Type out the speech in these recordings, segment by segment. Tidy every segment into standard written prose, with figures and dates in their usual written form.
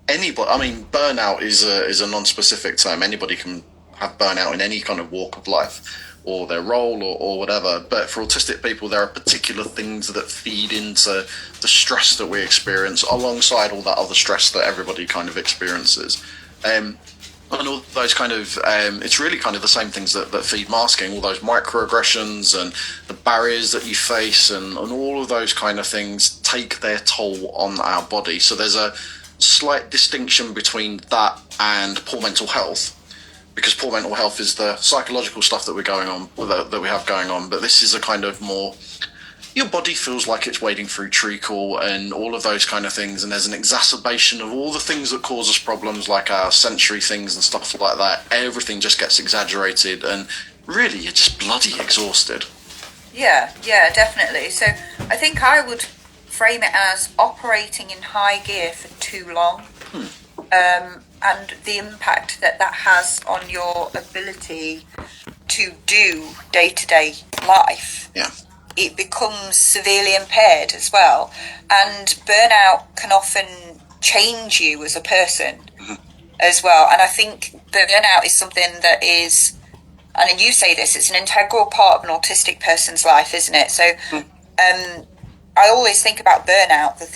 anybody, I mean, burnout is a non-specific term. Anybody can have burnout in any kind of walk of life or their role or whatever. But for autistic people, there are particular things that feed into the stress that we experience alongside all that other stress that everybody kind of experiences. And all those kind of, it's really kind of the same things that feed masking, all those microaggressions and the barriers that you face and all of those kind of things take their toll on our body. So there's a slight distinction between that and poor mental health, because poor mental health is the psychological stuff that that we have going on, but this is a kind of more, your body feels like it's wading through treacle and all of those kind of things, and there's an exacerbation of all the things that cause us problems, like our sensory things and stuff like that. Everything just gets exaggerated, and really you're just bloody exhausted. Yeah, definitely. So I think I would frame it as operating in high gear for too long. And the impact that has on your ability to do day-to-day life. Yeah. It becomes severely impaired as well. And burnout can often change you as a person as well. And I think burnout is something that is, and you say this, it's an integral part of an autistic person's life, isn't it? So I always think about burnout. The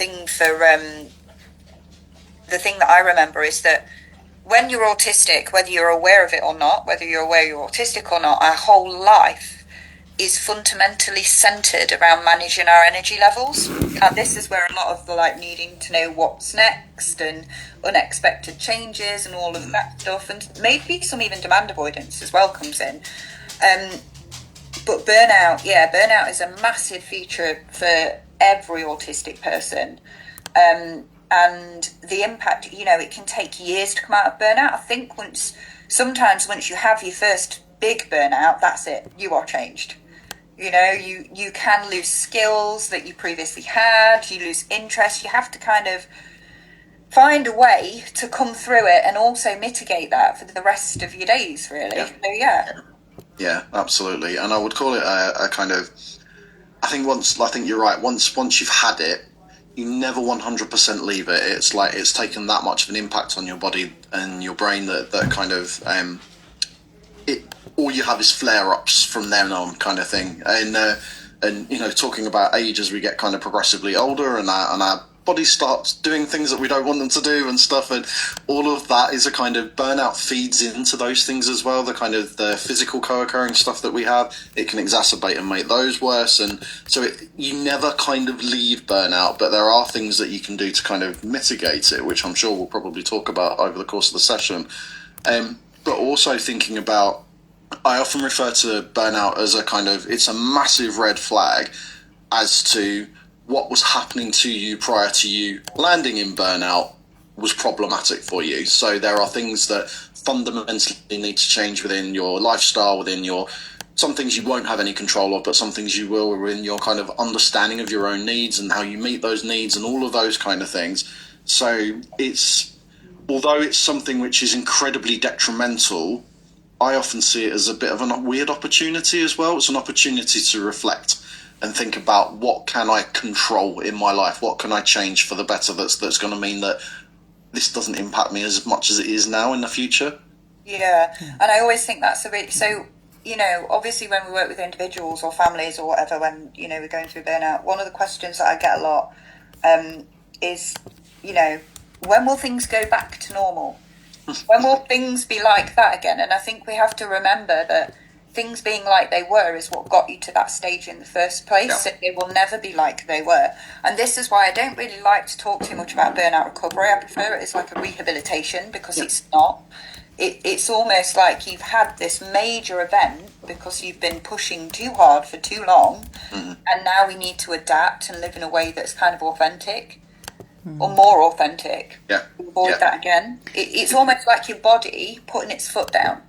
thing that I remember is that when you're autistic, whether you're aware of it or not, whether you're aware you're autistic or not, our whole life is fundamentally centered around managing our energy levels. And this is where a lot of the needing to know what's next and unexpected changes and all of that stuff, and maybe some even demand avoidance as well comes in. But burnout is a massive feature for every autistic person. And the impact, it can take years to come out of burnout. I think sometimes once you have your first big burnout, that's it. You are changed. You can lose skills that you previously had. You lose interest. You have to kind of find a way to come through it and also mitigate that for the rest of your days, really. Yeah. So, yeah. Yeah, absolutely. And I would call it a kind of, I think you're right. Once you've had it, you never 100% leave it. It's like it's taken that much of an impact on your body and your brain that kind of all you have is flare-ups from then on, kind of thing. And talking about age as we get kind of progressively older, and our body starts doing things that we don't want them to do and stuff, and all of that is a kind of burnout feeds into those things as well. The kind of the physical co-occurring stuff that we have, it can exacerbate and make those worse, and so you never kind of leave burnout, but there are things that you can do to kind of mitigate it, which I'm sure we'll probably talk about over the course of the session. But also thinking about, I often refer to burnout as a kind of, it's a massive red flag as to what was happening to you prior to you landing in burnout was problematic for you. So there are things that fundamentally need to change within your lifestyle, within some things you won't have any control of, but some things you will, within your kind of understanding of your own needs and how you meet those needs and all of those kind of things. So although it's something which is incredibly detrimental, I often see it as a bit of a weird opportunity as well. It's an opportunity to reflect and think about, what can I control in my life? What can I change for the better that's going to mean that this doesn't impact me as much as it is now in the future? Yeah, and I always think that's so, obviously when we work with individuals or families or whatever, when, we're going through burnout, one of the questions that I get a lot is, when will things go back to normal? When will things be like that again? And I think we have to remember that things being like they were is what got you to that stage in the first place. Yeah. So they will never be like they were. And this is why I don't really like to talk too much about burnout recovery. I prefer it as like a rehabilitation, because it's not. It's almost like you've had this major event because you've been pushing too hard for too long, and now we need to adapt and live in a way that's kind of authentic. Or more authentic. Yeah. Avoid that again. It's almost like your body putting its foot down.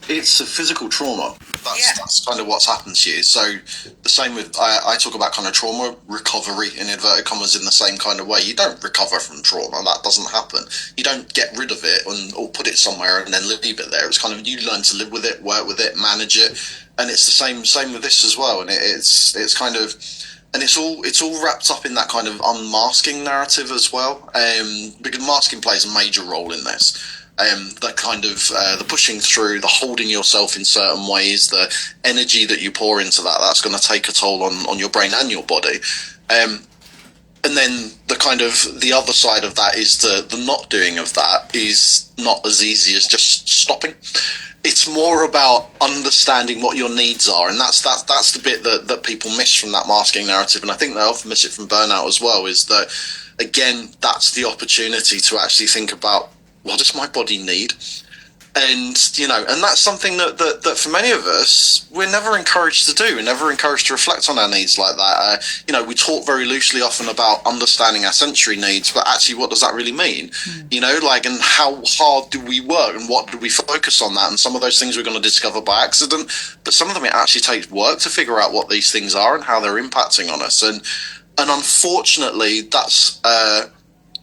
It's a physical trauma. That's kind of what's happened to you. So the same with, I talk about kind of trauma recovery in inverted commas in the same kind of way. You don't recover from trauma. That doesn't happen. You don't get rid of it or put it somewhere and then leave it there. It's kind of, you learn to live with it, work with it, manage it. And it's the same with this as well. And it's kind of, and it's all wrapped up in that kind of unmasking narrative as well, because masking plays a major role in this. The kind of the pushing through, the holding yourself in certain ways, the energy that you pour into that's going to take a toll on your brain and your body. And then the kind of the other side of that is the not doing of that is not as easy as just stopping. It's more about understanding what your needs are, and that's the bit that people miss from that masking narrative, and I think they often miss it from burnout as well, is that, again, that's the opportunity to actually think about, what does my body need? And, and that's something that for many of us, we're never encouraged to do. We're never encouraged to reflect on our needs like that. We talk very loosely often about understanding our sensory needs, but actually what does that really mean? And how hard do we work and what do we focus on that? And some of those things we're going to discover by accident, but some of them it actually takes work to figure out what these things are and how they're impacting on us. And unfortunately, that's,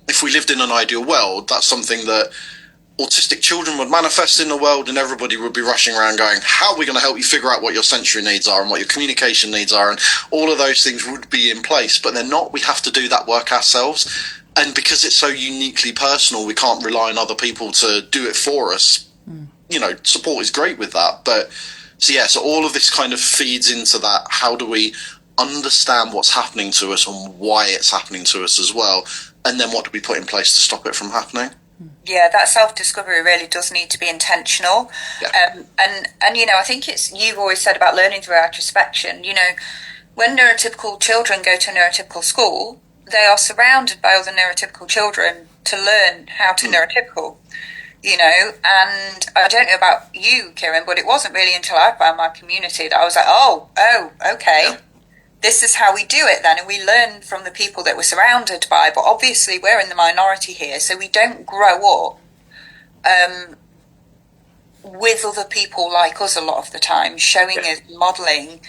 if we lived in an ideal world, that's something that autistic children would manifest in the world, and everybody would be rushing around going, how are we going to help you figure out what your sensory needs are and what your communication needs are, and all of those things would be in place, but they're not. We have to do that work ourselves, and because it's so uniquely personal, we can't rely on other people to do it for us. Support is great with that, but so all of this kind of feeds into that. How do we understand what's happening to us and why it's happening to us as well, and then what do we put in place to stop it from happening? Yeah, that self-discovery really does need to be intentional. Yeah. And I think you've always said about learning through introspection. When neurotypical children go to a neurotypical school, they are surrounded by other neurotypical children to learn how to neurotypical, and I don't know about you, Kieran, but it wasn't really until I found my community that I was like, oh, okay. Yeah. This is how we do it then, and we learn from the people that we're surrounded by, but obviously we're in the minority here, so we don't grow up with other people like us a lot of the time, showing us, modelling,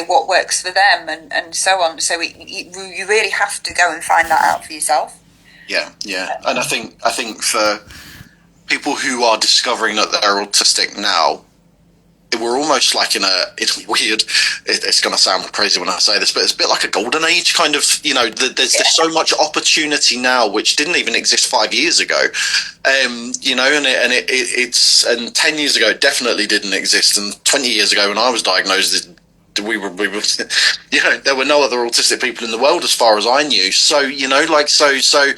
what works for them and so on. So you really have to go and find that out for yourself. Yeah, and I think for people who are discovering that they're autistic now, we're almost like it's weird, it's going to sound crazy when I say this, but it's a bit like a golden age kind of, there's so much opportunity now which didn't even exist 5 years ago, and 10 years ago it definitely didn't exist, and 20 years ago when I was diagnosed, we were there were no other autistic people in the world as far as I knew, so so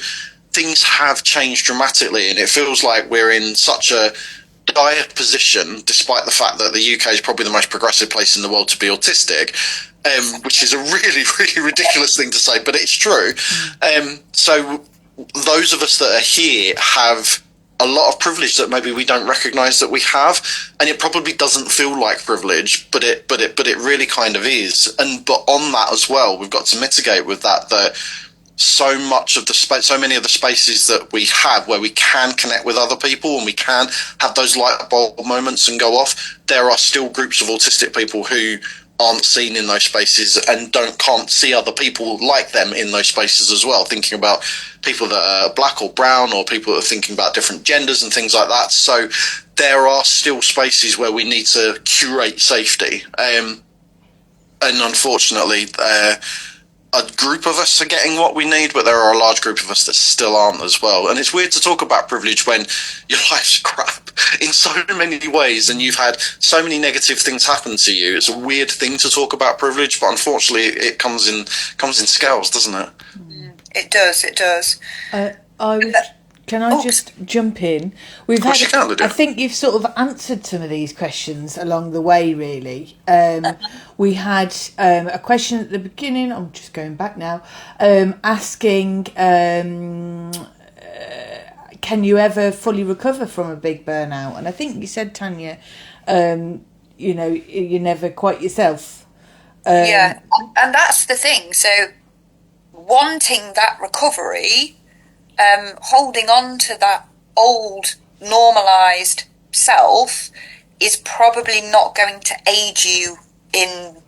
things have changed dramatically, and it feels like we're in such a dire position, despite the fact that the UK is probably the most progressive place in the world to be autistic, which is a really, really ridiculous thing to say, but it's true. So those of us that are here have a lot of privilege that maybe we don't recognise that we have, and it probably doesn't feel like privilege, but it really kind of is. But on that as well, we've got to mitigate with that so many of the spaces that we have where we can connect with other people and we can have those light bulb moments and go off, there are still groups of autistic people who aren't seen in those spaces and can't see other people like them in those spaces as well, thinking about people that are black or brown, or people that are thinking about different genders and things like that. So there are still spaces where we need to curate safety, and unfortunately a group of us are getting what we need, but there are a large group of us that still aren't as well. And it's weird to talk about privilege when your life's crap in so many ways and you've had so many negative things happen to you. It's a weird thing to talk about privilege, but unfortunately it comes in scales, doesn't it? It does. Can I just jump in? I think you've sort of answered some of these questions along the way, really. We had a question at the beginning, I'm just going back now, asking, can you ever fully recover from a big burnout? And I think you said, Tanya, you're never quite yourself. And that's the thing. So wanting that recovery, holding on to that old normalised self is probably not going to aid you in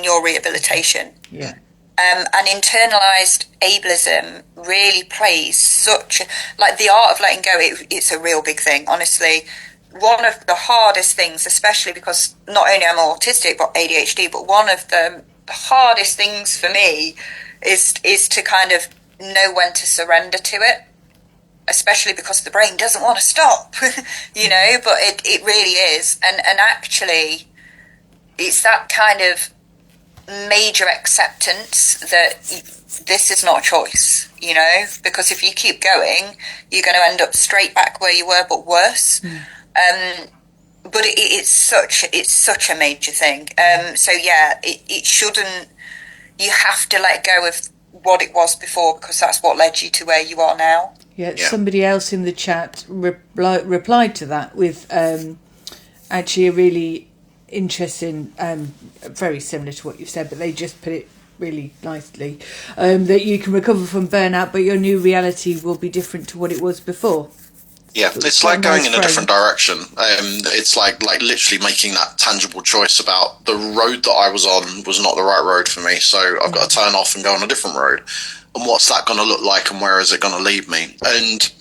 your rehabilitation. Yeah. And internalised ableism really plays like the art of letting go. It's a real big thing, honestly. One of the hardest things, especially because not only am I autistic but ADHD, but one of the hardest things for me is to kind of know when to surrender to it, especially because the brain doesn't want to stop, you know, but it really is. And actually, it's that kind of major acceptance that this is not a choice, you know, because if you keep going, you're going to end up straight back where you were, but worse. But it's such a major thing. So yeah, it shouldn't. You have to let go of what it was before, because that's what led you to where you are now. Yeah, somebody else in the chat replied to that with actually a really interesting, very similar to what you've said, but they just put it really nicely, that you can recover from burnout, but your new reality will be different to what it was before. Yeah, it's like going in a different direction. It's like literally making that tangible choice about the road that I was on was not the right road for me, so I've got to turn off and go on a different road. And what's that going to look like, and where is it going to lead me? And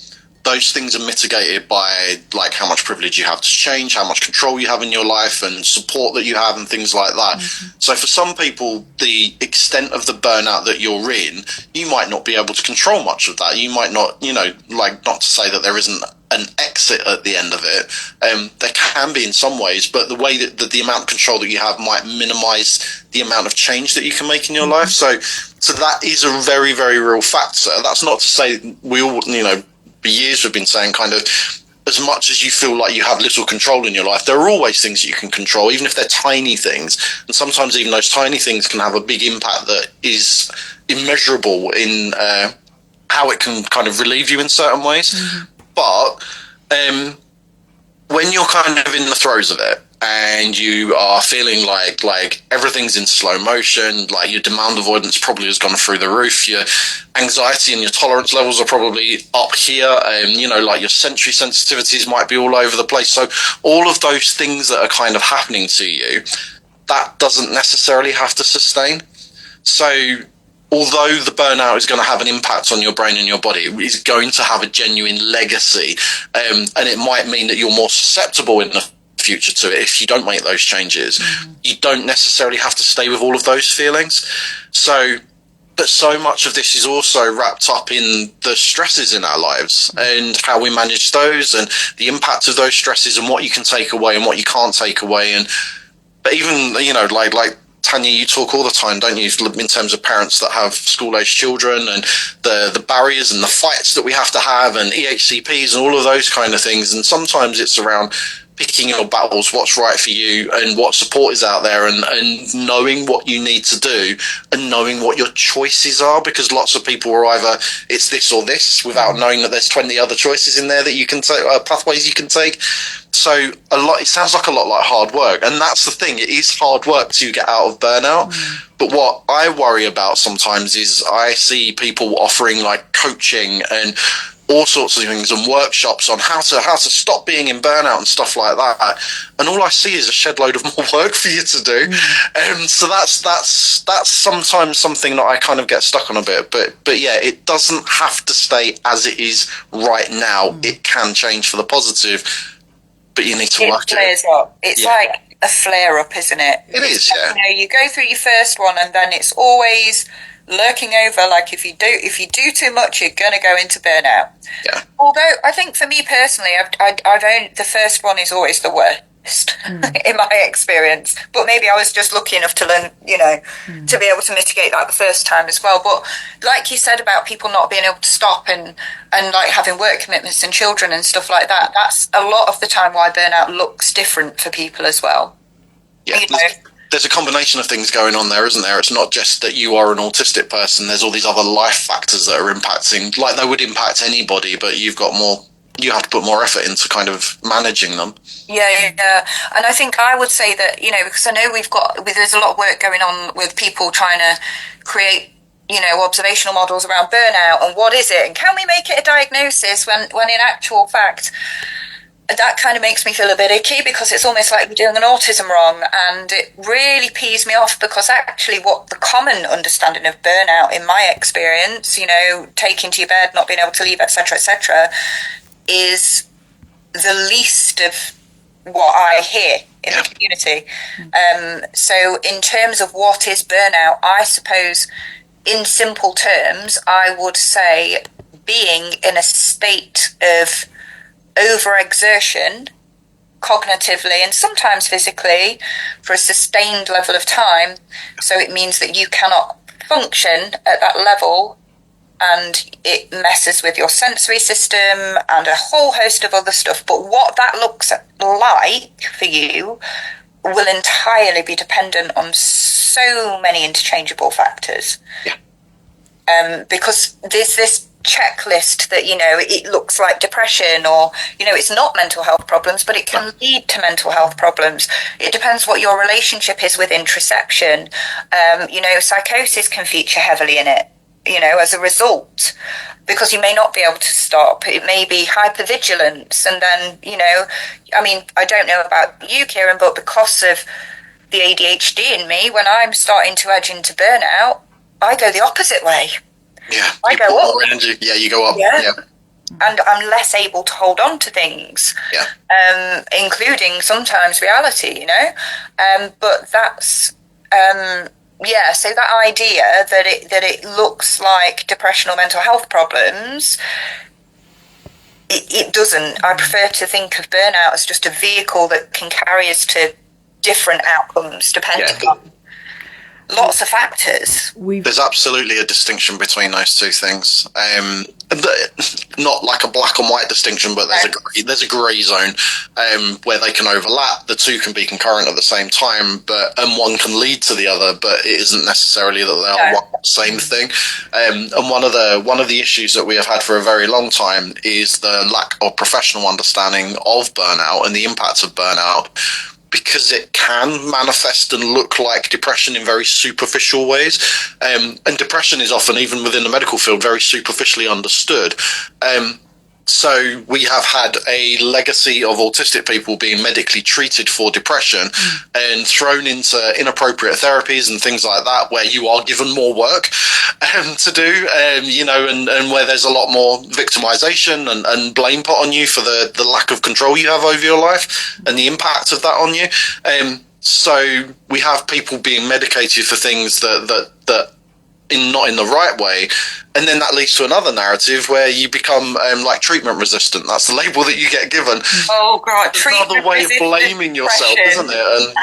those things are mitigated by like how much privilege you have to change, how much control you have in your life, and support that you have, and things like that. So for some people, the extent of the burnout that you're in, you might not be able to control much of that. You might not, you know, like, not to say that there isn't an exit at the end of it. There can be in some ways, but the way that the amount of control that you have might minimize the amount of change that you can make in your life. So that is a very, very real factor. That's not to say we all, you know, for years we've been saying kind of, as much as you feel like you have little control in your life, there are always things that you can control, even if they're tiny things. And sometimes even those tiny things can have a big impact that is immeasurable in how it can kind of relieve you in certain ways. But when you're kind of in the throes of it, and you are feeling like everything's in slow motion, like your demand avoidance probably has gone through the roof, your anxiety and your tolerance levels are probably up here, and you know, like your sensory sensitivities might be all over the place. So all of those things that are kind of happening to you, that doesn't necessarily have to sustain. So although the burnout is going to have an impact on your brain and your body, it is going to have a genuine legacy, and it might mean that you're more susceptible in the future to it if you don't make those changes. You don't necessarily have to stay with all of those feelings. But so much of this is also wrapped up in the stresses in our lives and how we manage those, and the impact of those stresses, and what you can take away and what you can't take away. But even, you know, like Tanya, you talk all the time, don't you, in terms of parents that have school-aged children, and the barriers and the fights that we have to have, and EHCPs and all of those kind of things. And sometimes it's around picking your battles, what's right for you, and what support is out there, and knowing what you need to do, and knowing what your choices are, because lots of people are either it's this or this, without knowing that there's 20 other choices in there that you can take, pathways you can take. So it sounds like a lot like hard work, and that's the thing, it is hard work to get out of burnout. But what I worry about sometimes is I see people offering like coaching and all sorts of things and workshops on how to stop being in burnout and stuff like that, and all I see is a shed load of more work for you to do. So that's sometimes something that I kind of get stuck on a bit, but yeah, it doesn't have to stay as it is right now. It can change for the positive, but you need to work it. It's like a flare up, isn't it? It is, yeah. You know, you go through your first one, and then it's always lurking over, like if you do too much, you're going to go into burnout. Yeah. Although I think for me personally, I've owned the first one is always the worst in my experience. But maybe I was just lucky enough to learn, you know, to be able to mitigate that the first time as well. But like you said about people not being able to stop and like having work commitments and children and stuff like that, that's a lot of the time why burnout looks different for people as well. Yeah. You know? There's a combination of things going on there, isn't there? It's not just that you are an autistic person. There's all these other life factors that are impacting, like they would impact anybody, but you have to put more effort into kind of managing them. Yeah. And I think I would say that, you know, because I know there's a lot of work going on with people trying to create, you know, observational models around burnout and what is it, and can we make it a diagnosis when in actual fact, that kind of makes me feel a bit icky, because it's almost like we're doing an autism wrong, and it really pees me off, because actually what the common understanding of burnout in my experience, you know, taking to your bed, not being able to leave, etc., is the least of what I hear in the community. So in terms of what is burnout, I suppose in simple terms, I would say being in a state of overexertion cognitively and sometimes physically for a sustained level of time. So it means that you cannot function at that level, and it messes with your sensory system and a whole host of other stuff. But what that looks like for you will entirely be dependent on so many interchangeable factors. Because there's this checklist that, it looks like depression, or, it's not mental health problems, but it can lead to mental health problems. It depends what your relationship is with introspection. Psychosis can feature heavily in it, as a result, because you may not be able to stop. It may be hypervigilance. And then, I don't know about you, Kieran, but because of the ADHD in me, when I'm starting to edge into burnout, I go the opposite way. Yeah. I go up. Yeah, you go up. Yeah. And I'm less able to hold on to things. Yeah. Including sometimes reality, but that's, so that idea that it looks like depression or mental health problems, it doesn't. I prefer to think of burnout as just a vehicle that can carry us to different outcomes depending on lots of factors. There's absolutely a distinction between those two things. Not like a black and white distinction, but there's a grey zone where they can overlap. The two can be concurrent at the same time, and one can lead to the other, but it isn't necessarily that they are one same thing. And one of the issues that we have had for a very long time is the lack of professional understanding of burnout and the impacts of burnout, because it can manifest and look like depression in very superficial ways. And depression is often, even within the medical field, very superficially understood. So we have had a legacy of autistic people being medically treated for depression and thrown into inappropriate therapies and things like that, where you are given more work to do, and where there's a lot more victimization and blame put on you for the lack of control you have over your life and the impact of that on you. So we have people being medicated for things that not in the right way, and then that leads to another narrative where you become like treatment resistant. That's the label that you get given. Oh God, another way of blaming yourself, isn't it? And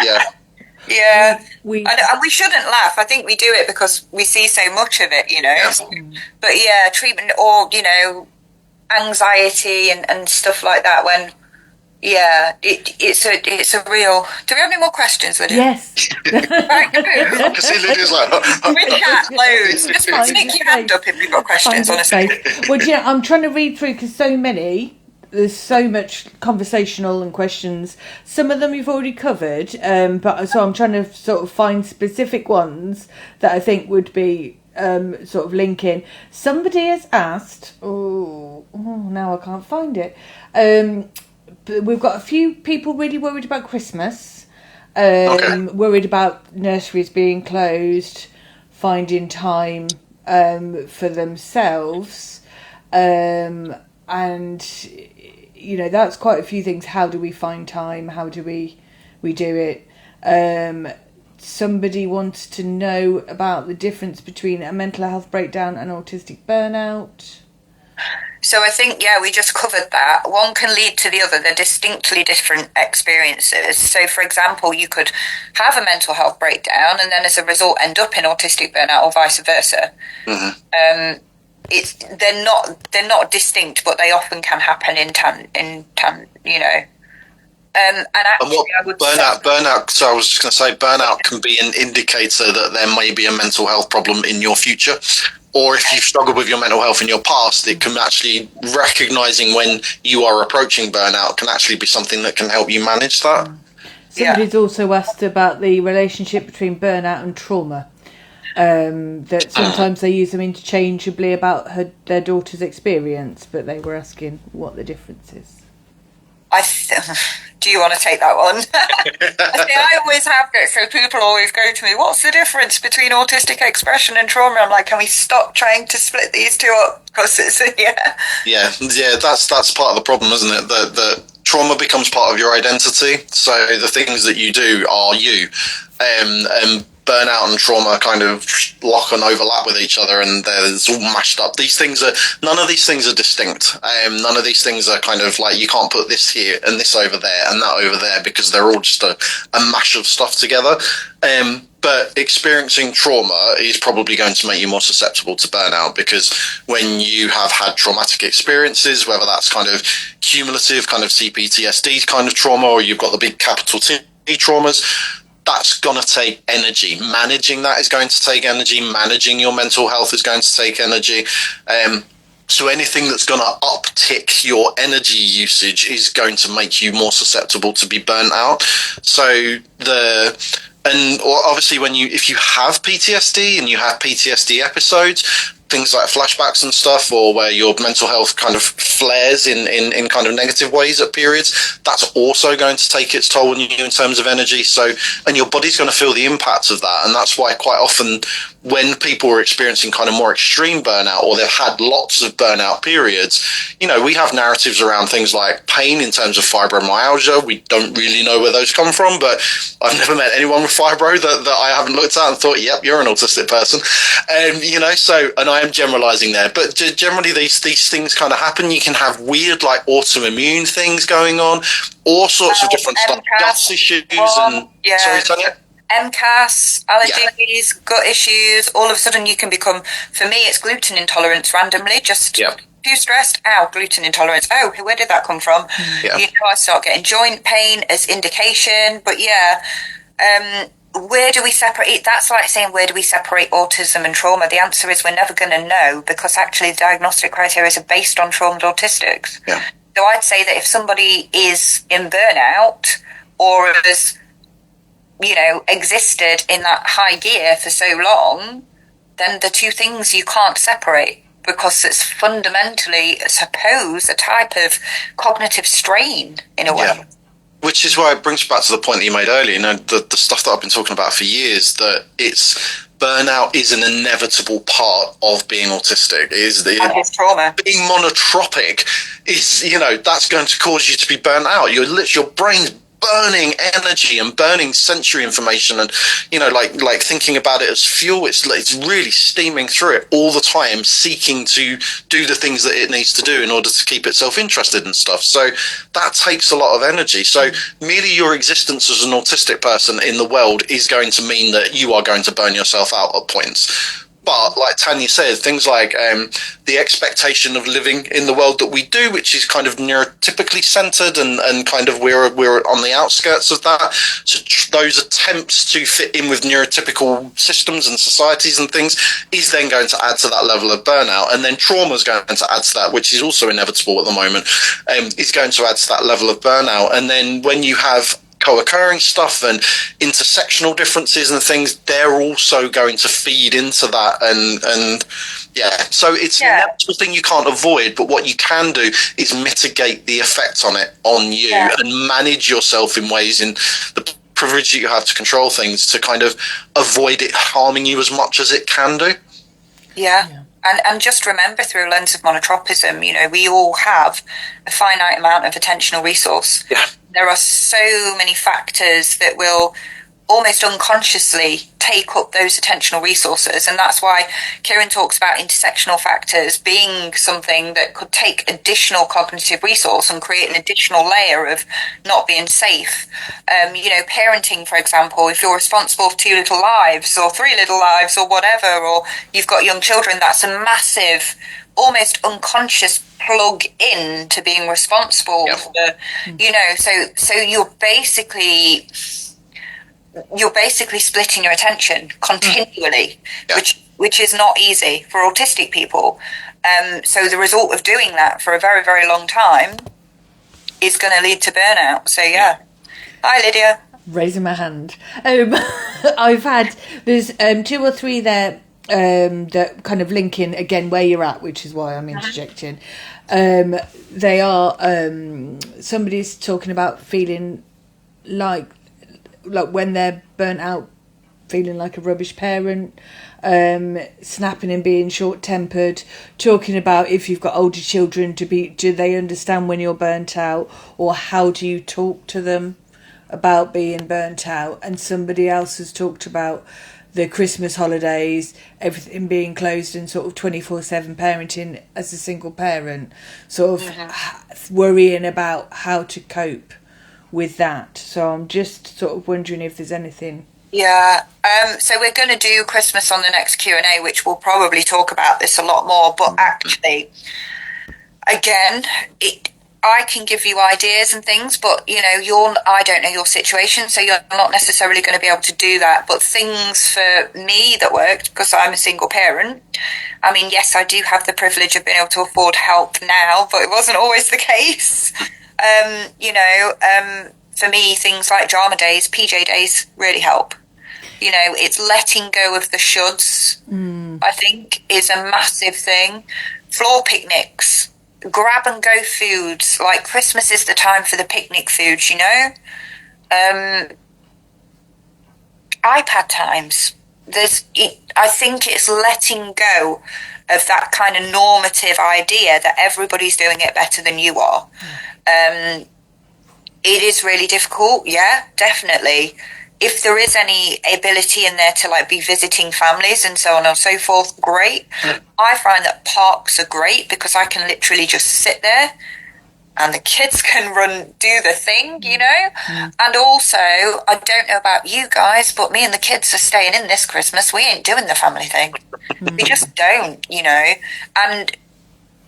and we shouldn't laugh. I think we do it because we see so much of it, But treatment or anxiety and stuff like that. When it's a real. Do we have any more questions, Lydia? Yes. I can see Lydia's like, we chat loads. Just stick your hand up if you've got questions, honestly. Well, I'm trying to read through because there's so much conversational and questions. Some of them you've already covered, but so I'm trying to sort of find specific ones that I think would be sort of linking. Somebody has asked. Oh, now I can't find it. We've got a few people really worried about Christmas, worried about nurseries being closed, finding time for themselves, and that's quite a few things. How do we find time? How do we do it? Somebody wants to know about the difference between a mental health breakdown and autistic burnout. So I think, we just covered that. One can lead to the other. They're distinctly different experiences. So, for example, you could have a mental health breakdown and then as a result end up in autistic burnout or vice versa. Mm-hmm. They're not distinct, but they often can happen in tandem. And actually, I would burnout. So I was just going to say, burnout can be an indicator that there may be a mental health problem in your future. Or if you've struggled with your mental health in your past, it can actually, recognising when you are approaching burnout can actually be something that can help you manage that. Somebody's also asked about the relationship between burnout and trauma. That sometimes they use them interchangeably about their daughter's experience, but they were asking what the difference is. Do you want to take that one? I always have it, so people always go to me, what's the difference between autistic expression and trauma? I'm like, can we stop trying to split these two up? Because it's, that's part of the problem, isn't it? The trauma becomes part of your identity. So the things that you do are you. And burnout and trauma kind of lock and overlap with each other, and it's all mashed up. None of these things are distinct. None of these things are kind of like, you can't put this here and this over there and that over there, because they're all just a mash of stuff together. But experiencing trauma is probably going to make you more susceptible to burnout, because when you have had traumatic experiences, whether that's kind of cumulative kind of CPTSD kind of trauma, or you've got the big capital T traumas, that's going to take energy. Managing that is going to take energy. Managing your mental health is going to take energy. So anything that's going to uptick your energy usage is going to make you more susceptible to be burnt out. So obviously if you have PTSD and you have PTSD episodes, things like flashbacks and stuff, or where your mental health kind of flares in kind of negative ways at periods, that's also going to take its toll on you in terms of energy. So, and your body's going to feel the impacts of that. And that's why quite often when people are experiencing kind of more extreme burnout, or they've had lots of burnout periods, we have narratives around things like pain in terms of fibromyalgia. We don't really know where those come from, but I've never met anyone with fibro that I haven't looked at and thought, yep, you're an autistic person. And I am generalizing there, but generally these things kind of happen. You can have weird, like, autoimmune things going on, all sorts of different stuff, gut issues, and sorry, Tanya? MCAS, allergies, gut issues. All of a sudden you can become, for me it's gluten intolerance randomly, just too stressed, gluten intolerance, where did that come from? I start getting joint pain as indication. But where do we separate? That's like saying, where do we separate autism and trauma? The answer is we're never going to know, because actually the diagnostic criteria are based on traumatized autistics. So I'd say that if somebody is in burnout, or has existed in that high gear for so long, then the two things you can't separate, because it's fundamentally, I suppose, a type of cognitive strain in a way. Which is why it brings back to the point that you made earlier, the stuff that I've been talking about for years, that burnout is an inevitable part of being autistic. Trauma. Being monotropic is, that's going to cause you to be burnt out. Your brain's burning energy and burning sensory information, and like thinking about it as fuel. It's really steaming through it all the time, seeking to do the things that it needs to do in order to keep itself interested in stuff. So that takes a lot of energy. So merely your existence as an autistic person in the world is going to mean that you are going to burn yourself out at points. But like Tanya said, things like the expectation of living in the world that we do, which is kind of neurotypically centered, and kind of we're on the outskirts of that. So those attempts to fit in with neurotypical systems and societies and things is then going to add to that level of burnout. And then trauma is going to add to that, which is also inevitable at the moment, is going to add to that level of burnout. And then when you have co-occurring stuff and intersectional differences and things, they're also going to feed into that, and so it's an inevitable thing you can't avoid, but what you can do is mitigate the effects on you and manage yourself in ways, in the privilege that you have to control things, to kind of avoid it harming you as much as it can do. And just remember, through a lens of monotropism, we all have a finite amount of attentional resource. There are so many factors that will almost unconsciously take up those attentional resources, and that's why Kieran talks about intersectional factors being something that could take additional cognitive resource and create an additional layer of not being safe. Parenting, for example, if you're responsible for 2 little lives or 3 little lives or whatever, or you've got young children, that's a massive, almost unconscious plug in to being responsible for, so you're basically splitting your attention continually, which is not easy for autistic people. So the result of doing that for a very, very long time is going to lead to burnout. So Hi, Lydia. Raising my hand. There's 2 or 3 there that kind of link in again where you're at, which is why I'm interjecting. They are somebody's talking about feeling like when they're burnt out feeling like a rubbish parent, snapping and being short-tempered, talking about if you've got older children, do they understand when you're burnt out, or how do you talk to them about being burnt out. And somebody else has talked about the Christmas holidays, everything being closed, and sort of 24/7 parenting as a single parent, sort of worrying about how to cope with that. So I'm just sort of wondering if there's anything. Yeah, so we're going to do Christmas on the next Q&A, which will probably talk about this a lot more, but actually, again, I can give you ideas and things, but I don't know your situation, so you're not necessarily going to be able to do that. But things for me that worked, because I'm a single parent, I mean, yes, I do have the privilege of being able to afford help now, but it wasn't always the case. For me, things like drama days, PJ days really help. It's letting go of the shoulds, I think, is a massive thing. Floor picnics, grab and go foods, like Christmas is the time for the picnic foods, iPad times. I think it's letting go of that kind of normative idea that everybody's doing it better than you are. It is really difficult, yeah, definitely. If there is any ability in there to be visiting families and so on and so forth, great. I find that parks are great because I can literally just sit there and the kids can do the thing, And also, I don't know about you guys, but me and the kids are staying in this Christmas. We ain't doing the family thing. We just don't, And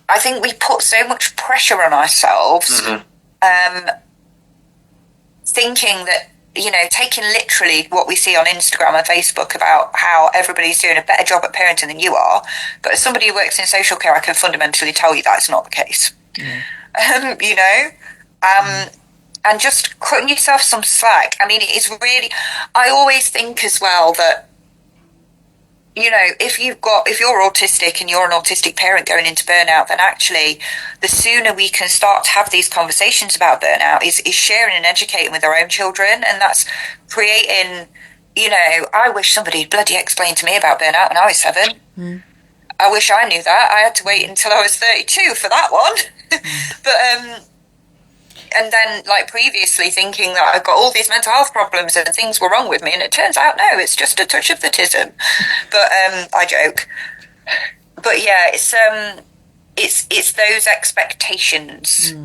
I think we put so much pressure on ourselves, thinking that, taking literally what we see on Instagram and Facebook about how everybody's doing a better job at parenting than you are. But as somebody who works in social care, I can fundamentally tell you that's not the case. And just cutting yourself some slack. I mean, it is really, I always think as well that, if you're autistic and you're an autistic parent going into burnout, then actually the sooner we can start to have these conversations about burnout is sharing and educating with our own children. And that's creating, I wish somebody bloody explained to me about burnout when I was 7. I wish I knew that. I had to wait until I was 32 for that one. But, and then previously thinking that I've got all these mental health problems and things were wrong with me, and it turns out no, it's just a touch of the tism. But I joke. But yeah, it's those expectations, and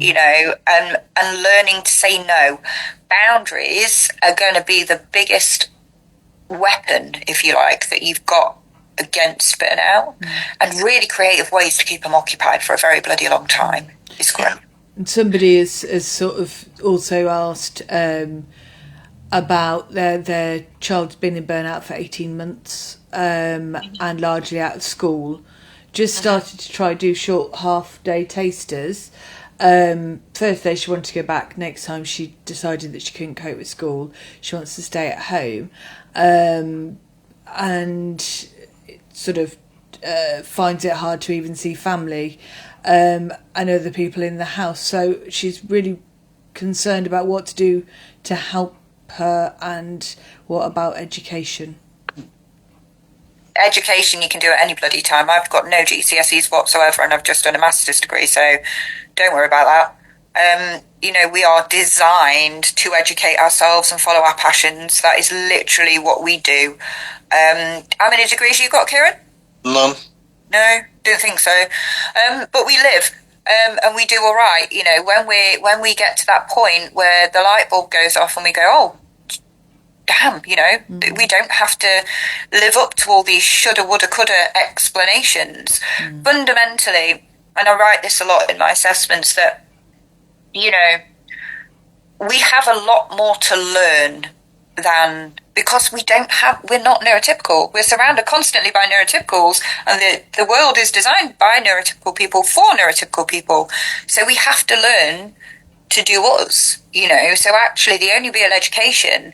learning to say no. Boundaries are going to be the biggest weapon, if you like, that you've got against burnout, and really creative ways to keep them occupied for a very bloody long time is great. And somebody has sort of also asked about their child's been in burnout for 18 months and largely out of school. Just started to try do short half-day tasters. First day she wanted to go back. Next time she decided that she couldn't cope with school. She wants to stay at home. And sort of finds it hard to even see family and other people in the house. So she's really concerned about what to do to help her, and what about education? Education you can do at any bloody time. I've got no GCSEs whatsoever, and I've just done a master's degree, so don't worry about that. We are designed to educate ourselves and follow our passions. That is literally what we do. How many degrees you got, Kieran? None. No, don't think so. But we live, and we do all right. When we get to that point where the light bulb goes off and we go, oh, damn, we don't have to live up to all these shoulda, woulda, coulda explanations. Fundamentally, and I write this a lot in my assessments, that, we have a lot more to learn than, because we're not neurotypical. We're surrounded constantly by neurotypicals, and the world is designed by neurotypical people for neurotypical people. So we have to learn to do us, So actually the only real education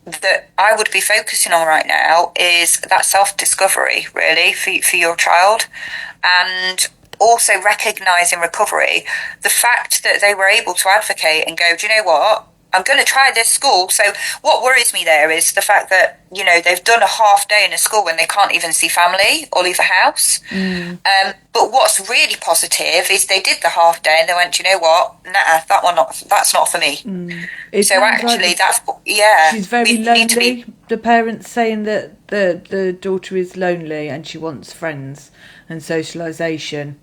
that I would be focusing on right now is that self-discovery, really, for your child. And also recognise in recovery the fact that they were able to advocate and go, do you know what? I'm going to try this school. So what worries me there is the fact that, you know, they've done a half day in a school when they can't even see family or leave the house. But what's really positive is they did the half day and they went, you know what, that's not for me. So actually she's very lonely. The parents saying that the daughter is lonely and she wants friends and socialisation.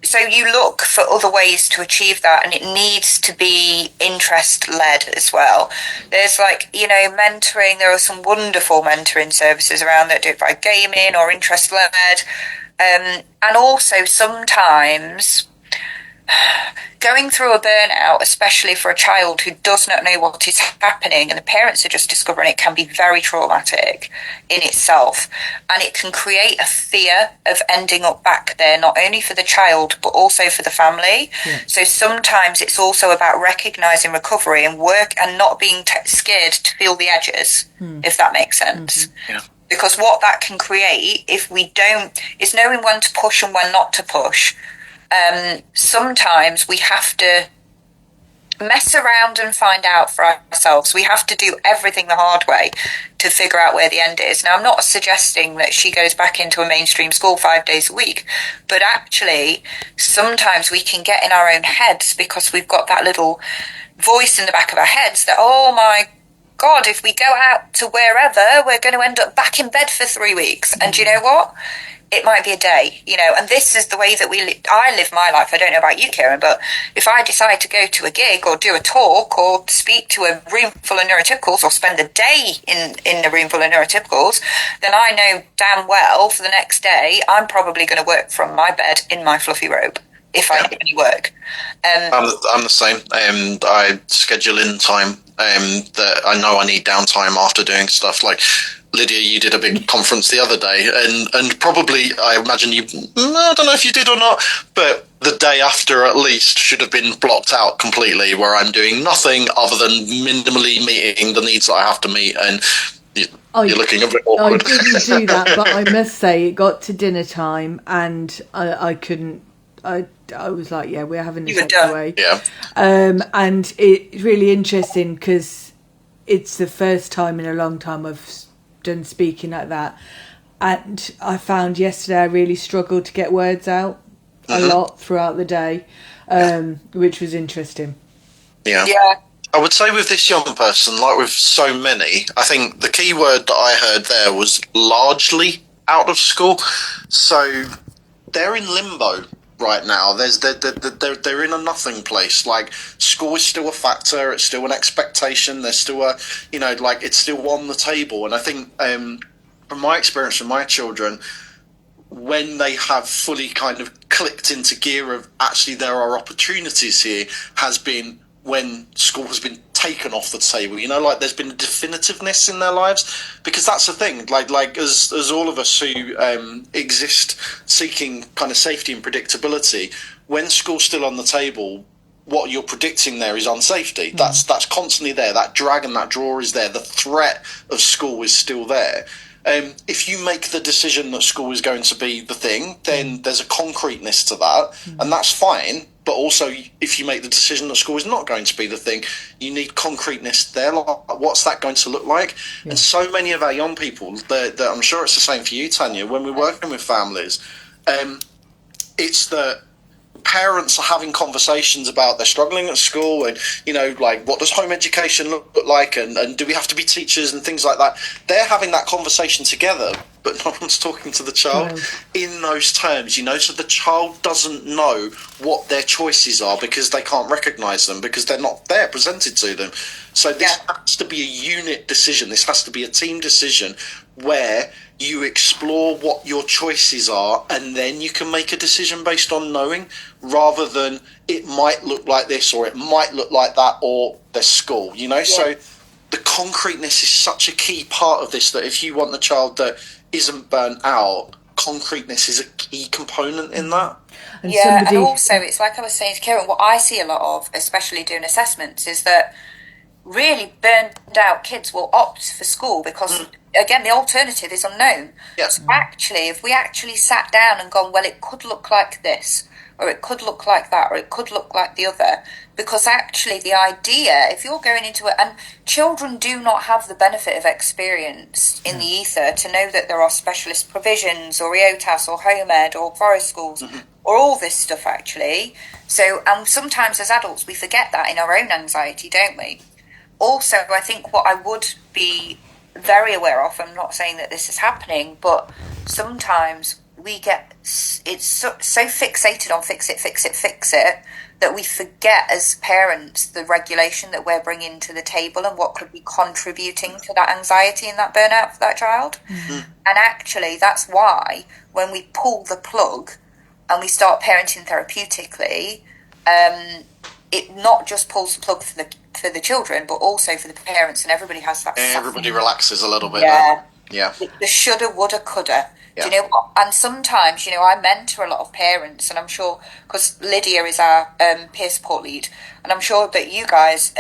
So you look for other ways to achieve that, and it needs to be interest-led as well. There's like, you know, mentoring. There are some wonderful mentoring services around that do it by gaming or interest-led. And also sometimes going through a burnout, especially for a child who does not know what is happening and the parents are just discovering it, can be very traumatic in itself, and it can create a fear of ending up back there, not only for the child but also for the family. So sometimes it's also about recognizing recovery and work and not being scared to feel the edges, if that makes sense. Because what that can create, if we don't, is knowing when to push and when not to push. Sometimes we have to mess around and find out for ourselves. We have to do everything the hard way to figure out where the end is. Now, I'm not suggesting that she goes back into a mainstream school 5 days a week, but actually sometimes we can get in our own heads because we've got that little voice in the back of our heads that, oh my God, if we go out to wherever, we're going to end up back in bed for 3 weeks. And you know what? It might be a day, you know, and this is the way that I live my life. I don't know about you, Kieran, but if I decide to go to a gig or do a talk or speak to a room full of neurotypicals or spend a day in a room full of neurotypicals, then I know damn well for the next day I'm probably going to work from my bed in my fluffy robe if I do any work. I'm the same. I schedule in time that I know I need downtime after doing stuff like. Lydia, you did a big conference the other day, and probably, I imagine I don't know if you did or not, but the day after at least should have been blocked out completely, where I'm doing nothing other than minimally meeting the needs that I have to meet, and you're looking a bit awkward. I didn't do that, but I must say, it got to dinner time, and I couldn't, I was like, yeah, we're having this anyway. Yeah. And it's really interesting, because it's the first time in a long time I've done speaking like that, and I found yesterday I really struggled to get words out a lot throughout the day, which was interesting. Yeah. I would say with this young person, like with so many, I think the key word that I heard there was largely out of school. So they're in limbo right now. They're in a nothing place. Like, school is still a factor, it's still an expectation, there's still a, you know, like, it's still on the table. And I think from my experience with my children, when they have fully kind of clicked into gear of actually there are opportunities here, has been when school has been taken off the table. You know, like, there's been a definitiveness in their lives, because that's the thing, like as all of us who exist seeking kind of safety and predictability, when school's still on the table, what you're predicting there is unsafety. That's constantly there. That drag and that draw is there. The threat of school is still there. If you make the decision that school is going to be the thing, then there's a concreteness to that, and that's fine. But also, if you make the decision that school is not going to be the thing, you need concreteness there. Like, what's that going to look like? Yeah. And so many of our young people, that I'm sure it's the same for you, Tanya, when we're working with families, it's that parents are having conversations about they're struggling at school, and, you know, like, what does home education look like, and do we have to be teachers and things like that. They're having that conversation together, but no one's talking to the child in those terms, you know, so the child doesn't know what their choices are because they can't recognise them, because they're not there presented to them. So this has to be a unit decision, this has to be a team decision, where you explore what your choices are, and then you can make a decision based on knowing, rather than it might look like this or it might look like that, or there's school, you know. So the concreteness is such a key part of this, that if you want the child that isn't burnt out, concreteness is a key component in that. And also, it's like I was saying to Kieran, what I see a lot of, especially doing assessments, is that really burned out kids will opt for school because, again, the alternative is unknown. Yes. So actually, if we actually sat down and gone, well, it could look like this, or it could look like that, or it could look like the other. Because actually the idea, if you're going into it, and children do not have the benefit of experience in the ether to know that there are specialist provisions or EOTAS or home ed or forest schools or all this stuff actually. So, and sometimes as adults we forget that in our own anxiety, don't we? Also, I think what I would be very aware of, I'm not saying that this is happening, but sometimes we get, it's so fixated on fix it, that we forget as parents the regulation that we're bringing to the table and what could be contributing to that anxiety and that burnout for that child. And actually, that's why when we pull the plug and we start parenting therapeutically, it not just pulls the plug for the children, but also for the parents, and everybody has that. Everybody relaxes a little bit. Yeah. The shoulda, woulda, coulda. Yeah. Do you know what? And sometimes, I mentor a lot of parents, and I'm sure, because Lydia is our peer support lead, and I'm sure that you guys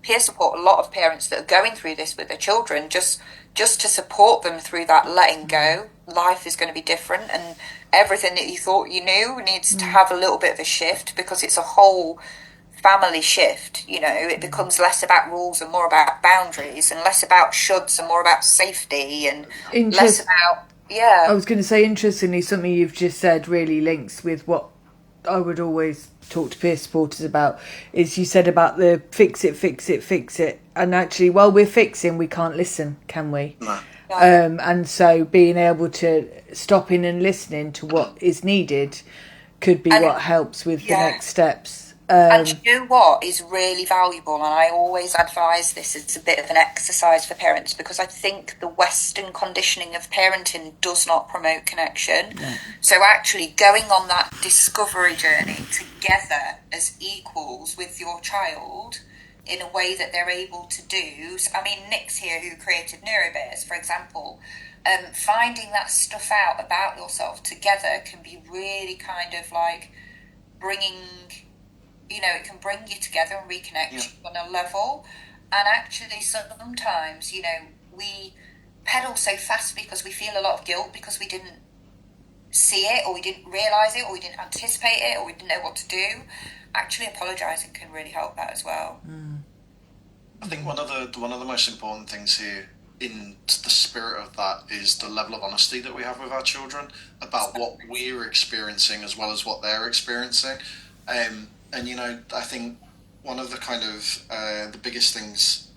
peer support a lot of parents that are going through this with their children, just to support them through that letting go. Life is going to be different, and everything that you thought you knew needs to have a little bit of a shift, because it's a whole family shift. It becomes less about rules and more about boundaries, and less about shoulds and more about safety, and less about I was going to say, interestingly, something you've just said really links with what I would always talk to peer supporters about, is you said about the fix it, and actually while we're fixing we can't listen, can we? No. And so being able to stop in and listening to what is needed could be what helps with the next steps. And you know what is really valuable, and I always advise this as a bit of an exercise for parents, because I think the Western conditioning of parenting does not promote connection. No. So actually going on that discovery journey together as equals with your child in a way that they're able to do. I mean, Nick's here, who created NeuroBears, for example. Finding that stuff out about yourself together can be really kind of like bringing... it can bring you together and reconnect you on a level. And actually sometimes, we pedal so fast because we feel a lot of guilt because we didn't see it, or we didn't realise it, or we didn't anticipate it, or we didn't know what to do. Actually apologising can really help that as well. I think one of the most important things here, in the spirit of that, is the level of honesty that we have with our children about what we're experiencing as well as what they're experiencing. And I think one of the kind of the biggest things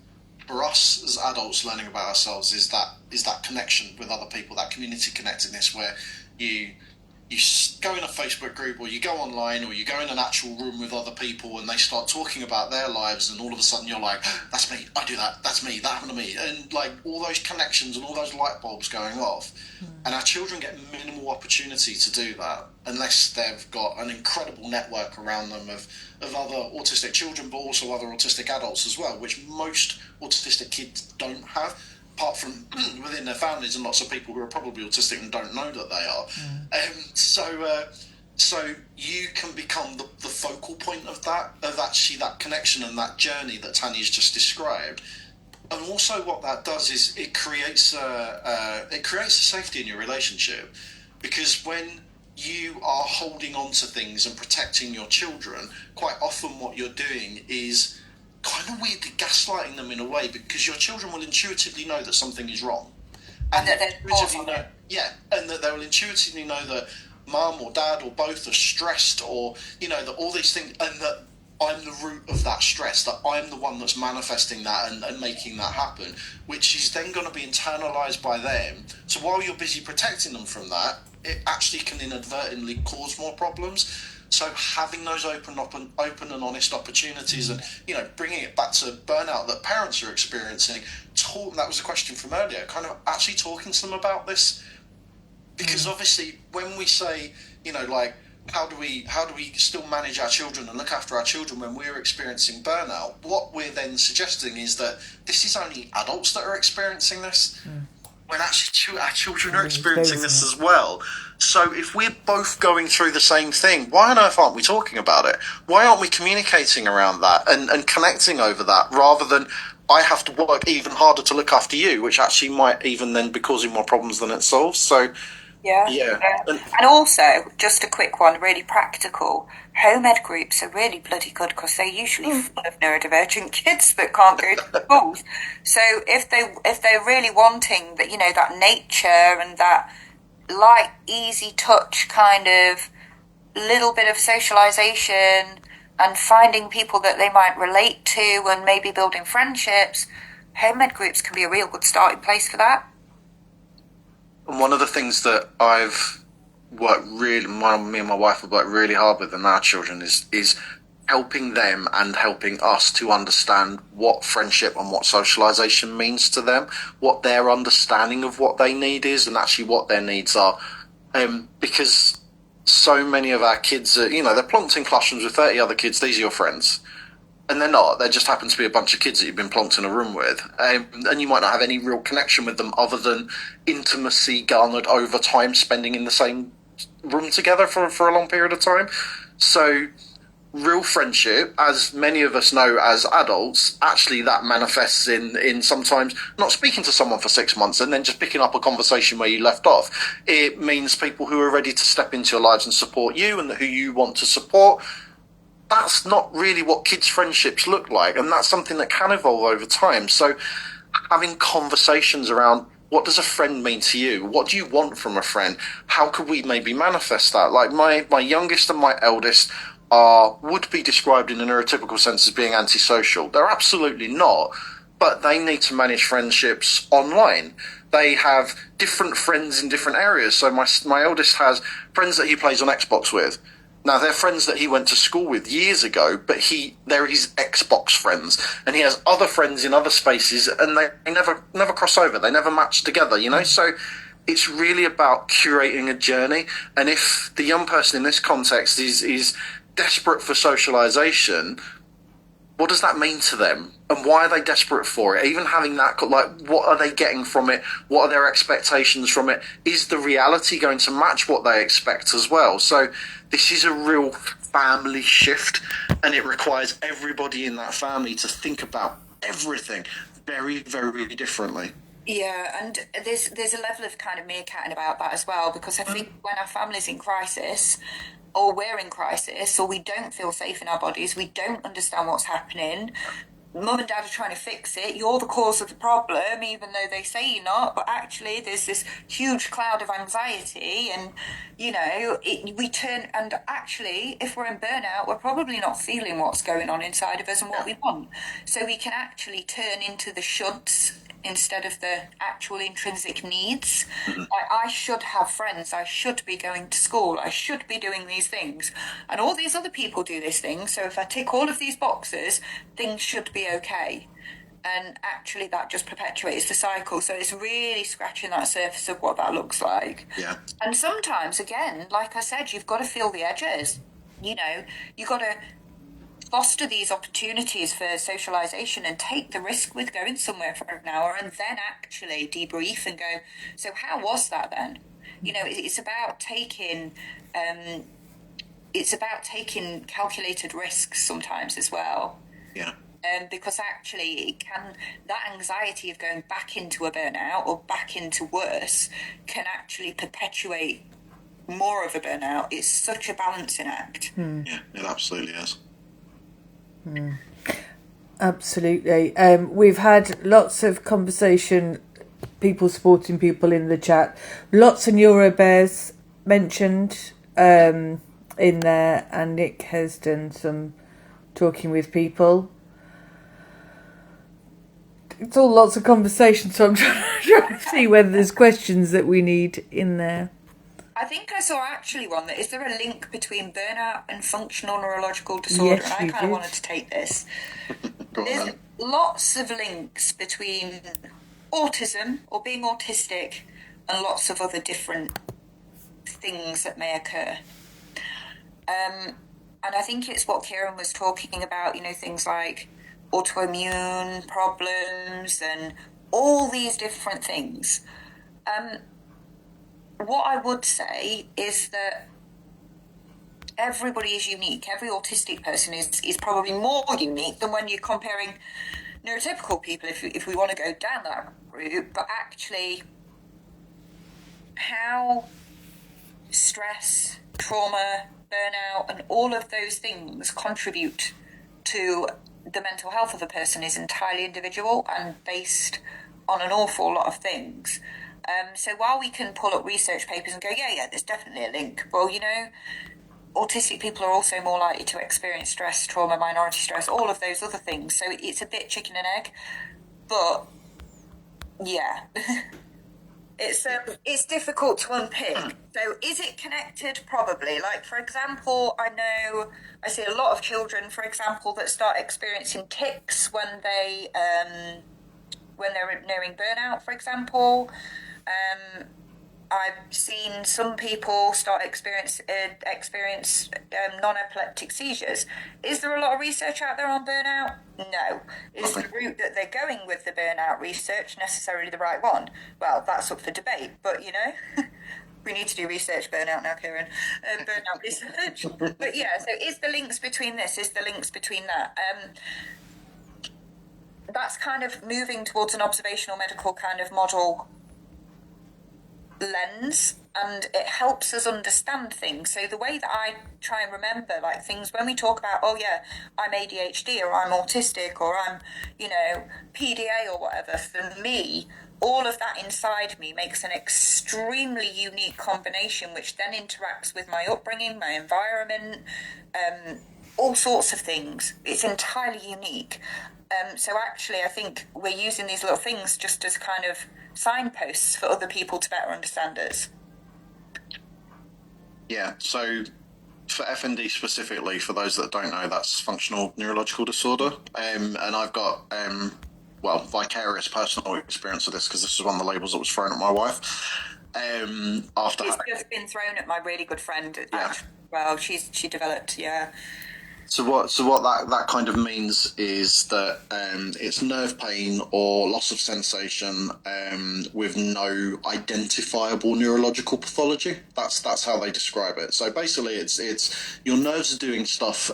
for us as adults learning about ourselves is that connection with other people, that community connectedness, where you go in a Facebook group, or you go online, or you go in an actual room with other people, and they start talking about their lives, and all of a sudden you're like, that's me, I do that, that's me, that happened to me, and like all those connections and all those light bulbs going off. And our children get minimal opportunity to do that unless they've got an incredible network around them of other autistic children, but also other autistic adults as well, which most autistic kids don't have, apart from within their families, and lots of people who are probably autistic and don't know that they are. So you can become the focal point of actually that connection and that journey that Tanya's just described. And also what that does is it creates a safety in your relationship, because when you are holding on to things and protecting your children, quite often what you're doing is kind of weirdly gaslighting them in a way, because your children will intuitively know that something is wrong, and that they're and that they will intuitively know that mum or dad or both are stressed, or that all these things, and that I'm the root of that stress, that I'm the one that's manifesting that and making that happen, which is then going to be internalized by them. So while you're busy protecting them from that, it actually can inadvertently cause more problems. So having those open and honest opportunities, and bringing it back to burnout that parents are experiencing, that was a question from earlier, kind of actually talking to them about this, because obviously when we say how do we still manage our children and look after our children when we're experiencing burnout, what we're then suggesting is that this is only adults that are experiencing this, when actually our children are experiencing this as well. So if we're both going through the same thing, why on earth aren't we talking about it? Why aren't we communicating around that and connecting over that, rather than I have to work even harder to look after you, which actually might even then be causing more problems than it solves? So Yeah. And also, just a quick one, really practical. Home ed groups are really bloody good because they're usually full of neurodivergent kids that can't go to schools. So if they're really wanting that, that nature and that light, easy touch kind of little bit of socialization and finding people that they might relate to and maybe building friendships, home ed groups can be a real good starting place for that. And one of the things that I've worked me and my wife have worked really hard with in our children is helping them and helping us to understand what friendship and what socialization means to them, what their understanding of what they need is, and actually what their needs are. Because so many of our kids are, they're plonked in classrooms with 30 other kids. These are your friends. And they're not. They just happen to be a bunch of kids that you've been plonked in a room with. And you might not have any real connection with them other than intimacy garnered over time spending in the same room together for a long period of time. So real friendship, as many of us know as adults, actually that manifests in sometimes not speaking to someone for 6 months and then just picking up a conversation where you left off. It means people who are ready to step into your lives and support you and who you want to support. That's not really what kids' friendships look like, and that's something that can evolve over time. So having conversations around what does a friend mean to you? What do you want from a friend? How could we maybe manifest that? Like my youngest and my eldest would be described in a neurotypical sense as being antisocial. They're absolutely not, but they need to manage friendships online. They have different friends in different areas. So my eldest has friends that he plays on Xbox with. Now, they're friends that he went to school with years ago, but they're his Xbox friends. And he has other friends in other spaces, and they never cross over. They never match together, So it's really about curating a journey. And if the young person in this context is desperate for socialization, what does that mean to them? And why are they desperate for it? Even having that, what are they getting from it? What are their expectations from it? Is the reality going to match what they expect as well? So this is a real family shift, and it requires everybody in that family to think about everything very, very differently. Yeah, and there's a level of kind of meerkatting about that as well, because I think when our family's in crisis, or we're in crisis, or we don't feel safe in our bodies, we don't understand what's happening, mum and dad are trying to fix it, you're the cause of the problem, even though they say you're not, but actually there's this huge cloud of anxiety, and we turn, and actually if we're in burnout, we're probably not feeling what's going on inside of us and what we want, so we can actually turn into the shoulds instead of the actual intrinsic needs. I should have friends, I should be going to school, I should be doing these things, and all these other people do these things, so if I tick all of these boxes, things should be okay. And actually that just perpetuates the cycle. So it's really scratching that surface of what that looks like. Yeah. And sometimes, again, like I said, you've got to feel the edges. You've got to foster these opportunities for socialization and take the risk with going somewhere for an hour and then actually debrief and go, so how was that then? It's about taking calculated risks sometimes as well. Yeah. Because actually that anxiety of going back into a burnout or back into worse can actually perpetuate more of a burnout. It's such a balancing act. Yeah, it absolutely is. Absolutely. We've had lots of conversation, people supporting people in the chat, lots of neurobears mentioned in there, and Nick has done some talking with people. It's all lots of conversation, so I'm trying to see whether there's questions that we need in there. I think I saw actually one that, is there a link between burnout and functional neurological disorder? Yes, and I kind of wanted to take this. There's lots of links between autism or being autistic and lots of other different things that may occur. And I think it's what Kieran was talking about, things like autoimmune problems and all these different things. What I would say is that everybody is unique. Every autistic person is probably more unique than when you're comparing neurotypical people, if we want to go down that route. But actually, how stress, trauma, burnout, and all of those things contribute to the mental health of a person is entirely individual and based on an awful lot of things. So while we can pull up research papers and go, yeah, there's definitely a link, well, autistic people are also more likely to experience stress, trauma, minority stress, all of those other things. So it's a bit chicken and egg, but yeah. It's difficult to unpick. So is it connected? Probably. Like, for example, I see a lot of children, for example, that start experiencing tics when they're nearing burnout, for example. I've seen some people start experience non-epileptic seizures. Is there a lot of research out there on burnout? No. Is the route that they're going with the burnout research necessarily the right one? Well, that's up for debate, but we need to do research burnout now, Kieran. Burnout research. But yeah, so is the links between this? Is the links between that? That's kind of moving towards an observational medical kind of model lens, and it helps us understand things. So the way that I try and remember like things when we talk about, oh yeah, I'm ADHD or I'm autistic or I'm PDA or whatever, for me all of that inside me makes an extremely unique combination, which then interacts with my upbringing, my environment, all sorts of things. It's entirely unique. So actually I think we're using these little things just as kind of signposts for other people to better understand us. Yeah, so for FND specifically, for those that don't know, that's functional neurological disorder. And I've got, vicarious personal experience of this because this is one of the labels that was thrown at my wife. It's just been thrown at my really good friend. Well, she developed, yeah. So what that kind of means is that it's nerve pain or loss of sensation with no identifiable neurological pathology. That's how they describe it. So basically, it's your nerves are doing stuff,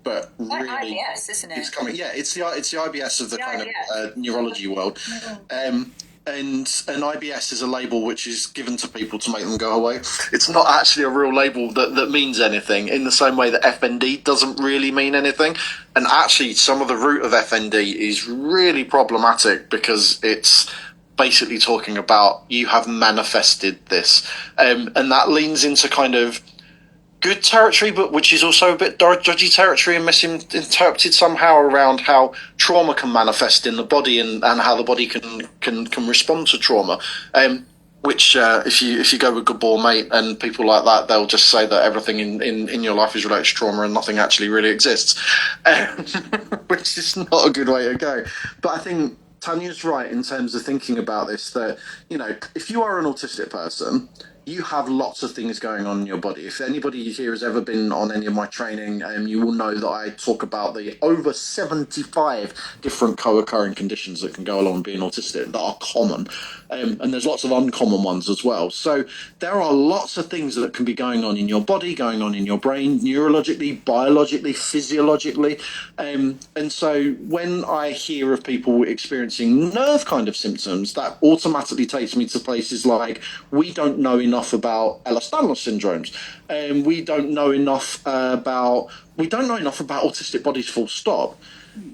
but like really, IBS, isn't it? It's coming. Yeah, it's the IBS of the kind of neurology world. Mm-hmm. And an IBS is a label which is given to people to make them go away. It's not actually a real label that means anything, in the same way that FND doesn't really mean anything. And actually, some of the root of FND is really problematic because it's basically talking about you have manifested this. And that leans into kind of good territory, but which is also a bit dodgy territory and misinterpreted somehow around how trauma can manifest in the body and how the body can respond to trauma. Which if you go with Good Ball Mate and people like that, they'll just say that everything in your life is related to trauma and nothing actually really exists, which is not a good way to go. But I think Tanya's right in terms of thinking about this, that if you are an autistic person, you have lots of things going on in your body. If anybody here has ever been on any of my training, you will know that I talk about the over 75 different co-occurring conditions that can go along with being autistic that are common. And there's lots of uncommon ones as well. So there are lots of things that can be going on in your body, going on in your brain, neurologically, biologically, physiologically. And so when I hear of people experiencing nerve kind of symptoms, that automatically takes me to places like, we don't know enough about Ehlers-Danlos syndromes, and we don't know enough about autistic bodies, full stop.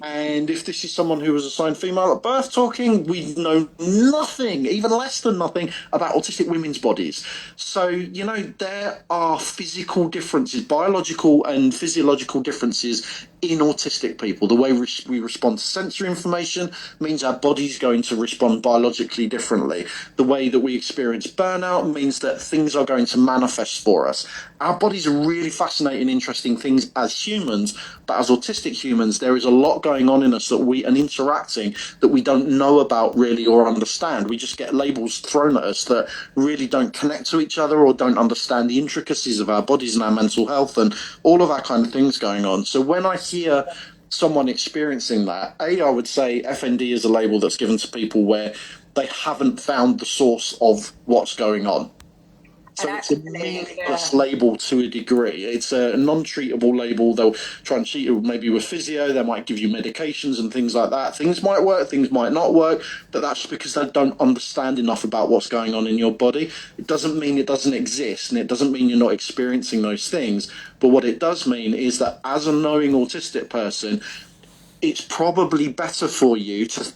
And if this is someone who was assigned female at birth talking, we know nothing, even less than nothing, about autistic women's bodies. So, there are physical differences, biological and physiological differences in autistic people. The way we respond to sensory information means our body's going to respond biologically differently. The way that we experience burnout means that things are going to manifest for us. Our bodies are really fascinating, interesting things as humans, but as autistic humans, there is a lot going on in us and interacting that we don't know about really or understand. We just get labels thrown at us that really don't connect to each other or don't understand the intricacies of our bodies and our mental health and all of that kind of things going on. So when I hear someone experiencing that, I would say FND is a label that's given to people where they haven't found the source of what's going on. So it's a meaningless label to a degree. It's a non-treatable label. They'll try and treat you maybe with physio. They might give you medications and things like that. Things might work, things might not work, but that's because they don't understand enough about what's going on in your body. It doesn't mean it doesn't exist, and it doesn't mean you're not experiencing those things. But what it does mean is that as a knowing autistic person, it's probably better for you to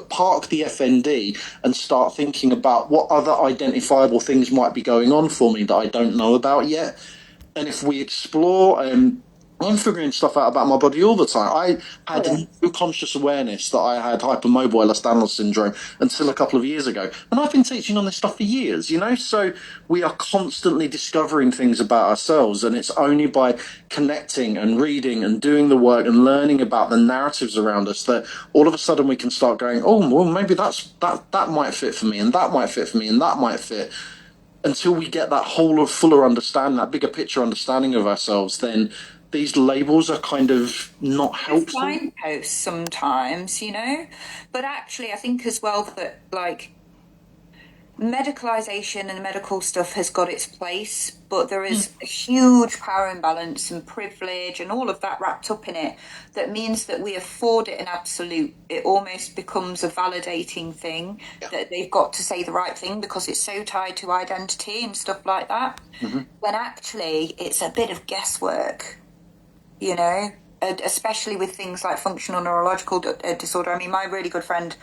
park the FND and start thinking about what other identifiable things might be going on for me that I don't know about yet. And if we explore, I'm figuring stuff out about my body all the time. I had no conscious awareness that I had hypermobile Ehlers-Danlos syndrome until a couple of years ago. And I've been teaching on this stuff for years, you know? So we are constantly discovering things about ourselves, and it's only by connecting and reading and doing the work and learning about the narratives around us that all of a sudden we can start going, oh, well, maybe that might fit for me, and that might fit for me, and that might fit. Until we get that whole fuller understanding, that bigger picture understanding of ourselves, then these labels are kind of not helpful. Signposts sometimes, you know, but actually I think as well that like medicalisation and medical stuff has got its place, but there is a huge power imbalance and privilege and all of that wrapped up in it that means that we afford it an absolute. It almost becomes a validating thing that they've got to say the right thing because it's so tied to identity and stuff like that, when actually it's a bit of guesswork, you know, especially with things like functional neurological disorder. I mean, my really good friend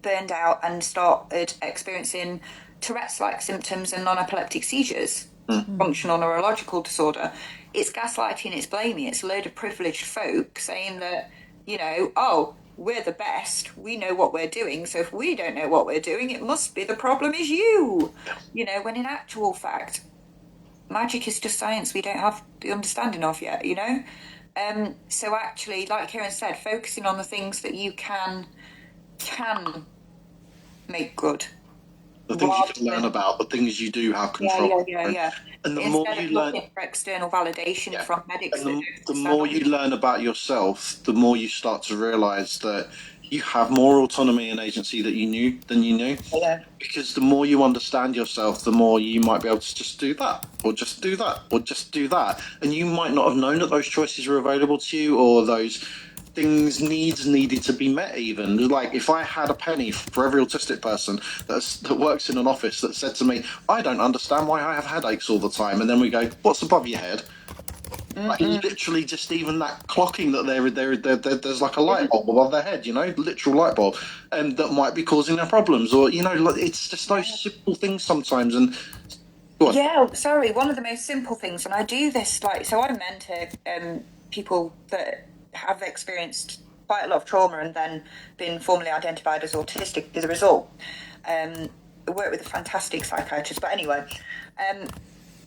burned out and started experiencing Tourette's-like symptoms and non-epileptic seizures. Functional neurological disorder. It's gaslighting, it's blaming, it's a load of privileged folk saying that, you know, oh, we're the best, we know what we're doing, so if we don't know what we're doing, it must be the problem is you. You know, when in actual fact, magic is just science we don't have the understanding of yet, you know? So actually, like Kieran said, focusing on the things that you can make good. The things you can learn about, the things you do have control. Yeah. And the Instead more you of learn looking for external validation from medics, and the more you learn about yourself, the more you start to realise that you have more autonomy and agency than you knew. Yeah. Because the more you understand yourself, the more you might be able to just do that, or just do that, or just do that. And you might not have known that those choices were available to you, or those needs needed to be met. Even like if I had a penny for every autistic person that works in an office that said to me, I don't understand why I have headaches all the time, and then we go, what's above your head? Like literally just even that clocking that there's like a light bulb above their head, you know, literal light bulb, and that might be causing their problems, or you know, it's just those simple things sometimes. And one of the most simple things, and I do this like, so I mentor people that have experienced quite a lot of trauma and then been formally identified as autistic as a result. I work with a fantastic psychiatrist, but anyway,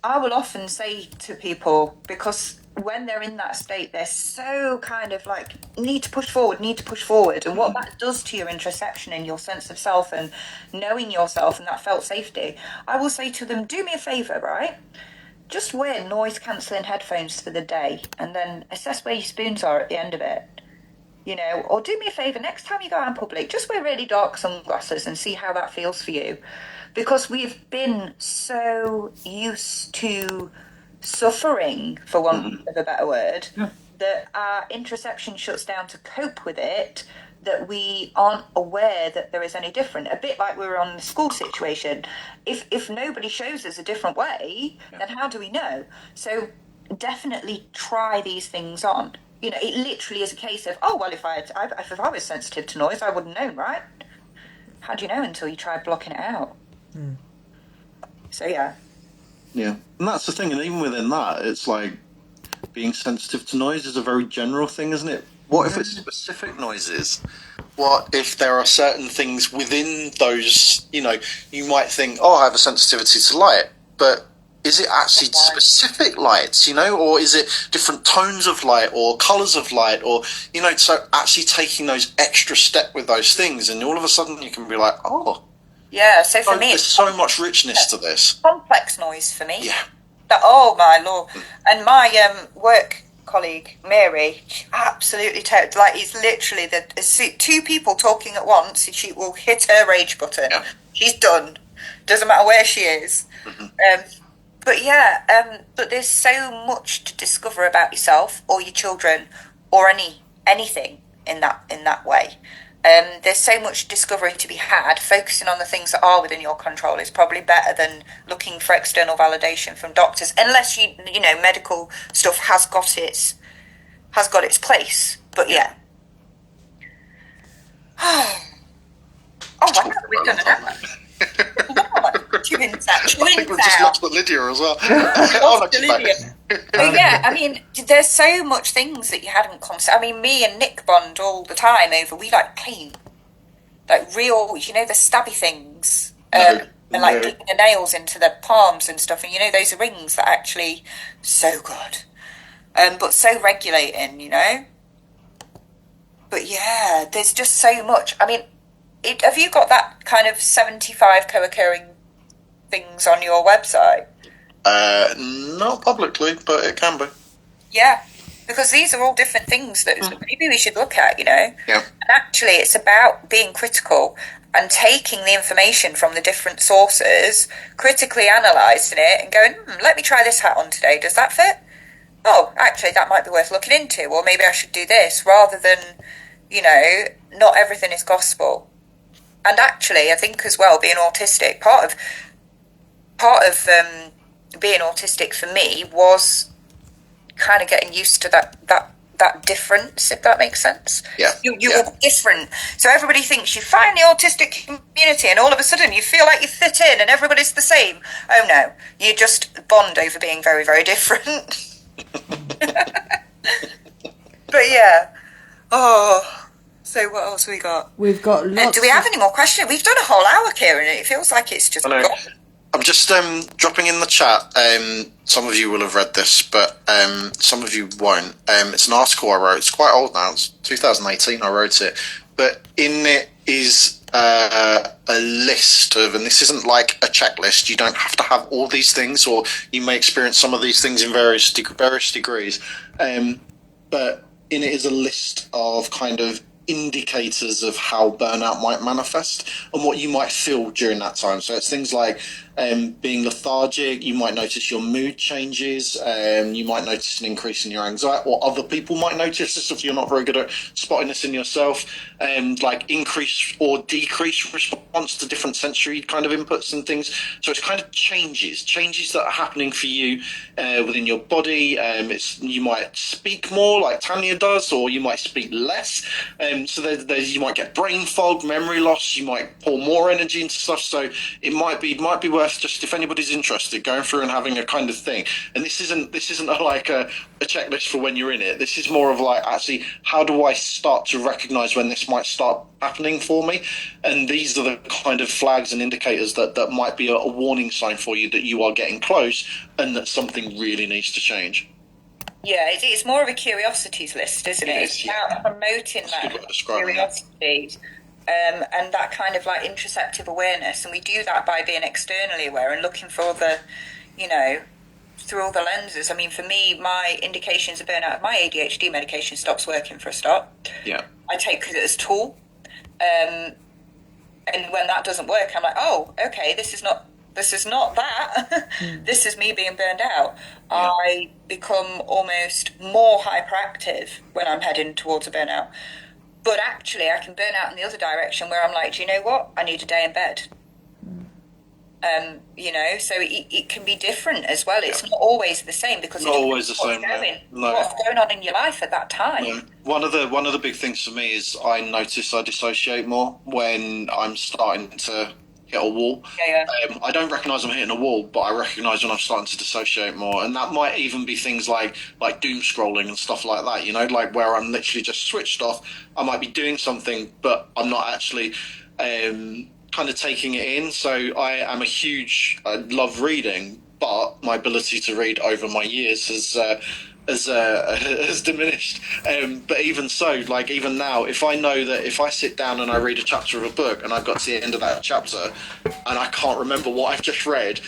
I will often say to people, because when they're in that state, they're so kind of like, need to push forward. And what that does to your interoception and your sense of self and knowing yourself and that felt safety, I will say to them, do me a favour, right? Just wear noise-cancelling headphones for the day and then assess where your spoons are at the end of it. You know, or do me a favour, next time you go out in public, just wear really dark sunglasses and see how that feels for you. Because we've been so used to suffering, for want of a better word, that our interoception shuts down to cope with it, that we aren't aware that there is any different. A bit like we were on the school situation. If nobody shows us a different way, then how do we know? So definitely try these things on. You know, it literally is a case of, oh, well, if I was sensitive to noise, I would have known, right? How do you know until you try blocking it out? So, yeah. Yeah, and that's the thing, and even within that, it's like being sensitive to noise is a very general thing, isn't it? What if it's specific noises? What if there are certain things within those, you know, you might think, oh, I have a sensitivity to light, but is it actually specific lights, you know, or is it different tones of light or colours of light, or, you know, so actually taking those extra step with those things, and all of a sudden you can be like, oh. Yeah, so for me, there's so much richness to this. Complex noise for me. Yeah. Oh, my Lord. And my work colleague, Mary, absolutely like, he's literally two people talking at once, she will hit her rage button. Yeah. She's done. Doesn't matter where she is. But yeah, but there's so much to discover about yourself or your children or anything in that way. There's so much discovery to be had. Focusing on the things that are within your control is probably better than looking for external validation from doctors, unless you know medical stuff has got its place. But yeah. Oh my God, we've done an hour. I think we've just lost the Lydia as well. But yeah, I mean, there's so much things that you hadn't considered. I mean, me and Nick bond all the time over, we like paint, like real, the stabby things, and like digging the nails into the palms and stuff, and those rings that actually so good, but so regulating, But yeah, there's just so much. I mean, have you got that kind of 75 co-occurring things on your website? Not publicly, but it can be. Yeah, because these are all different things that maybe we should look at, Yeah. And actually, it's about being critical and taking the information from the different sources, critically analysing it and going, let me try this hat on today. Does that fit? Oh, actually, that might be worth looking into. Or maybe I should do this, rather than, not everything is gospel. And actually, I think as well, being autistic, part of being autistic for me was kind of getting used to that difference, if that makes sense. Yeah. You're different. So everybody thinks you find the autistic community and all of a sudden you feel like you fit in and everybody's the same. Oh no, you just bond over being very, very different. But yeah. Oh, so what else we got? We've got lots. Do we have any more questions? We've done a whole hour, Kieran. It feels like it's just gone. I'm just dropping in the chat. Some of you will have read this, but some of you won't. It's an article I wrote. It's quite old now. It's 2018 I wrote it. But in it is a list of, and this isn't like a checklist. You don't have to have all these things, or you may experience some of these things in various degrees. But in it is a list of kind of indicators of how burnout might manifest and what you might feel during that time. So it's things like being lethargic. You might notice your mood changes. You might notice an increase in your anxiety, or other people might notice this if you're not very good at spotting this in yourself. Like increase or decrease response to different sensory kind of inputs and things. So it's kind of changes that are happening for you within your body. You might speak more like Tanya does, or you might speak less. So you might get brain fog, memory loss. You might pour more energy into stuff. So it might be worth just, if anybody's interested, going through and having a kind of thing. And this isn't like a checklist for when you're in it. This is more of like, actually, how do I start to recognise when this might start happening for me? And these are the kind of flags and indicators that might be a warning sign for you that you are getting close and that something really needs to change. Yeah, it's more of a curiosities list, isn't it? It's about promoting that curiosity and that kind of like interoceptive awareness. And we do that by being externally aware and looking for other, through all the lenses. I mean, for me, my indications of burnout, my ADHD medication stops working for a start. Yeah. I take it as a tool. And when that doesn't work, I'm like, oh, okay, this is not that. This is me being burned out. Yeah. I become almost more hyperactive when I'm heading towards a burnout. But actually, I can burn out in the other direction where I'm like, do you know what? I need a day in bed. So it can be different as well. It's not always the same because not always the same. What's going on in your life at that time? No. One of the big things for me is I notice I dissociate more when I'm starting to hit a wall. Yeah. I don't recognise I'm hitting a wall, but I recognise when I'm starting to dissociate more, and that might even be things like doom scrolling and stuff like that. Like where I'm literally just switched off. I might be doing something, but I'm not actually kind of taking it in. So I love reading, but my ability to read over my years has diminished. But even so, like even now, if I know that if I sit down and I read a chapter of a book and I've got to the end of that chapter and I can't remember what I've just read,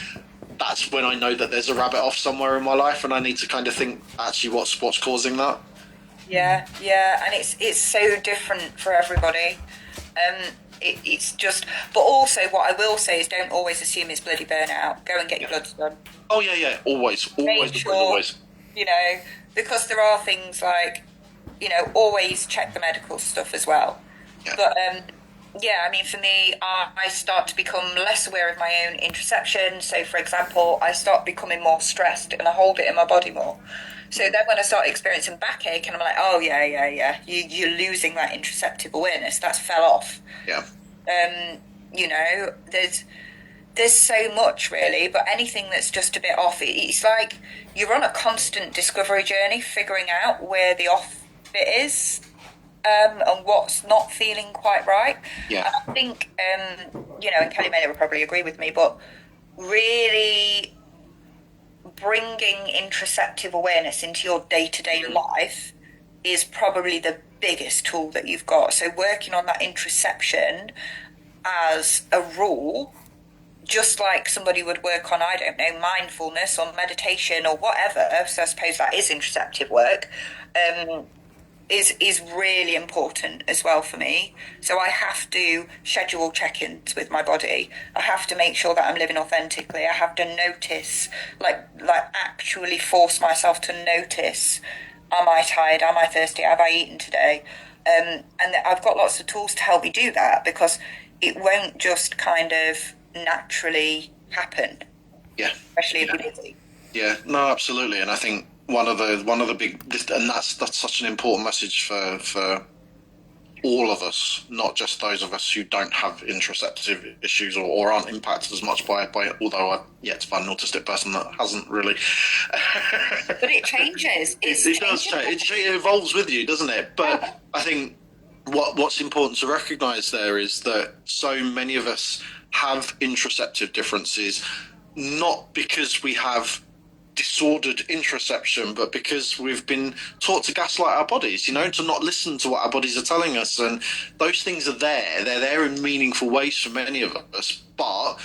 that's when I know that there's a rabbit off somewhere in my life and I need to kind of think actually what's causing that. Yeah, and it's so different for everybody. it's just. But also, what I will say is, don't always assume it's bloody burnout. Go and get your bloods done. Oh yeah, always, Make sure, always. You know, because there are things like, you know, always check the medical stuff as well. Yeah. But yeah, I mean, for me, I start to become less aware of my own interoception. So, for example, I start becoming more stressed and I hold it in my body more. So then when I start experiencing backache and I'm like, oh, yeah, you're losing that interoceptive awareness. That's fell off. Yeah. You know, there's so much really, but anything that's just a bit off, it's like you're on a constant discovery journey, figuring out where the off bit is. And what's not feeling quite right. Yeah. And I think, you know, and Kelly Mayer would probably agree with me, but really bringing interoceptive awareness into your day-to-day life is probably the biggest tool that you've got. So working on that interoception as a rule, just like somebody would work on, I don't know, mindfulness or meditation or whatever, so I suppose that is interoceptive work, is really important as well for me. So I have to schedule check-ins with my body. I have to make sure that I'm living authentically. I have to notice, like actually force myself to notice, am I tired? Am I thirsty? Have I eaten today? And I've got lots of tools to help me do that, because it won't just kind of naturally happen. Yeah. Especially if you're busy. Yeah, no, absolutely. And I think one of the big, and that's such an important message for all of us, not just those of us who don't have interoceptive issues or aren't impacted as much by although I've yet to find an autistic person that hasn't really. But it changes. It does change. It evolves with you, doesn't it? But I think what's important to recognise there is that so many of us have interoceptive differences, not because we have disordered interoception, but because we've been taught to gaslight our bodies, you know, to not listen to what our bodies are telling us. And those things are there. They're there in meaningful ways for many of us, but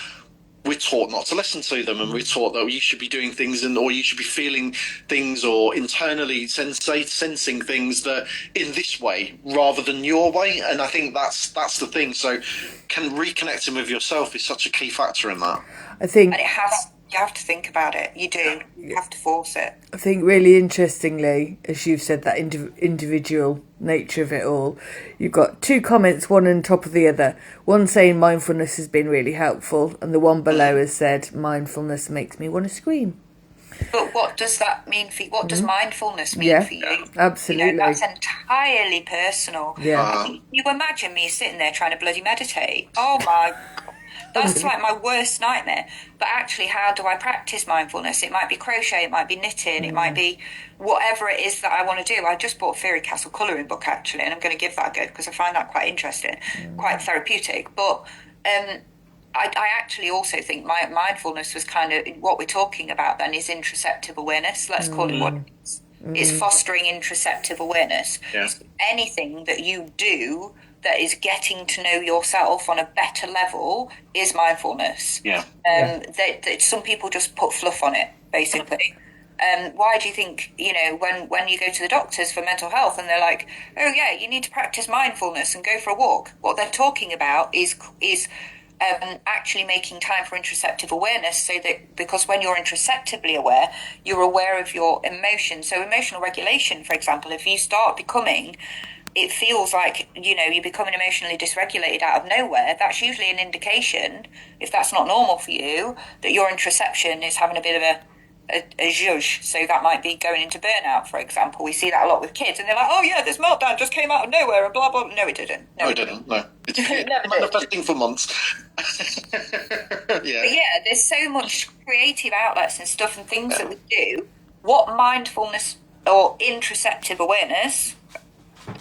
we're taught not to listen to them, and we're taught that you should be doing things or you should be feeling things or internally sensing things that in this way rather than your way. And I think that's the thing. So reconnecting with yourself is such a key factor in that. I think, and you have to think about it. You do. You have to force it. I think really interestingly, as you've said, that individual nature of it all, you've got two comments, one on top of the other. One saying mindfulness has been really helpful, and the one below has said mindfulness makes me want to scream. But what does that mean for you? What does mindfulness mean for you? Absolutely. You know, that's entirely personal. Yeah. You imagine me sitting there trying to bloody meditate. Oh my God. That's like my worst nightmare. But actually, how do I practice mindfulness? It might be crochet, it might be knitting, it might be whatever it is that I want to do. I just bought a Fairy Castle colouring book, actually, and I'm going to give that a go because I find that quite interesting, quite therapeutic. But I actually also think my mindfulness was kind of what we're talking about then is interoceptive awareness. Let's call it what it is. It's fostering interoceptive awareness. Yeah. So anything that you do that is getting to know yourself on a better level is mindfulness. Yeah. That some people just put fluff on it, basically. Why do you think, you know, when you go to the doctors for mental health and they're like, oh yeah, you need to practice mindfulness and go for a walk, what they're talking about is actually making time for interoceptive awareness, so that because when you're interoceptively aware, you're aware of your emotions. So emotional regulation, for example, if you start becoming, it feels like, you know, you're becoming emotionally dysregulated out of nowhere, that's usually an indication, if that's not normal for you, that your interoception is having a bit of a zhuzh. So that might be going into burnout, for example. We see that a lot with kids, and they're like, oh yeah, this meltdown just came out of nowhere and blah blah. No, it didn't. No, it didn't. No, it's been manifesting for months. But yeah, there's so much creative outlets and stuff and things that we do. What mindfulness or interoceptive awareness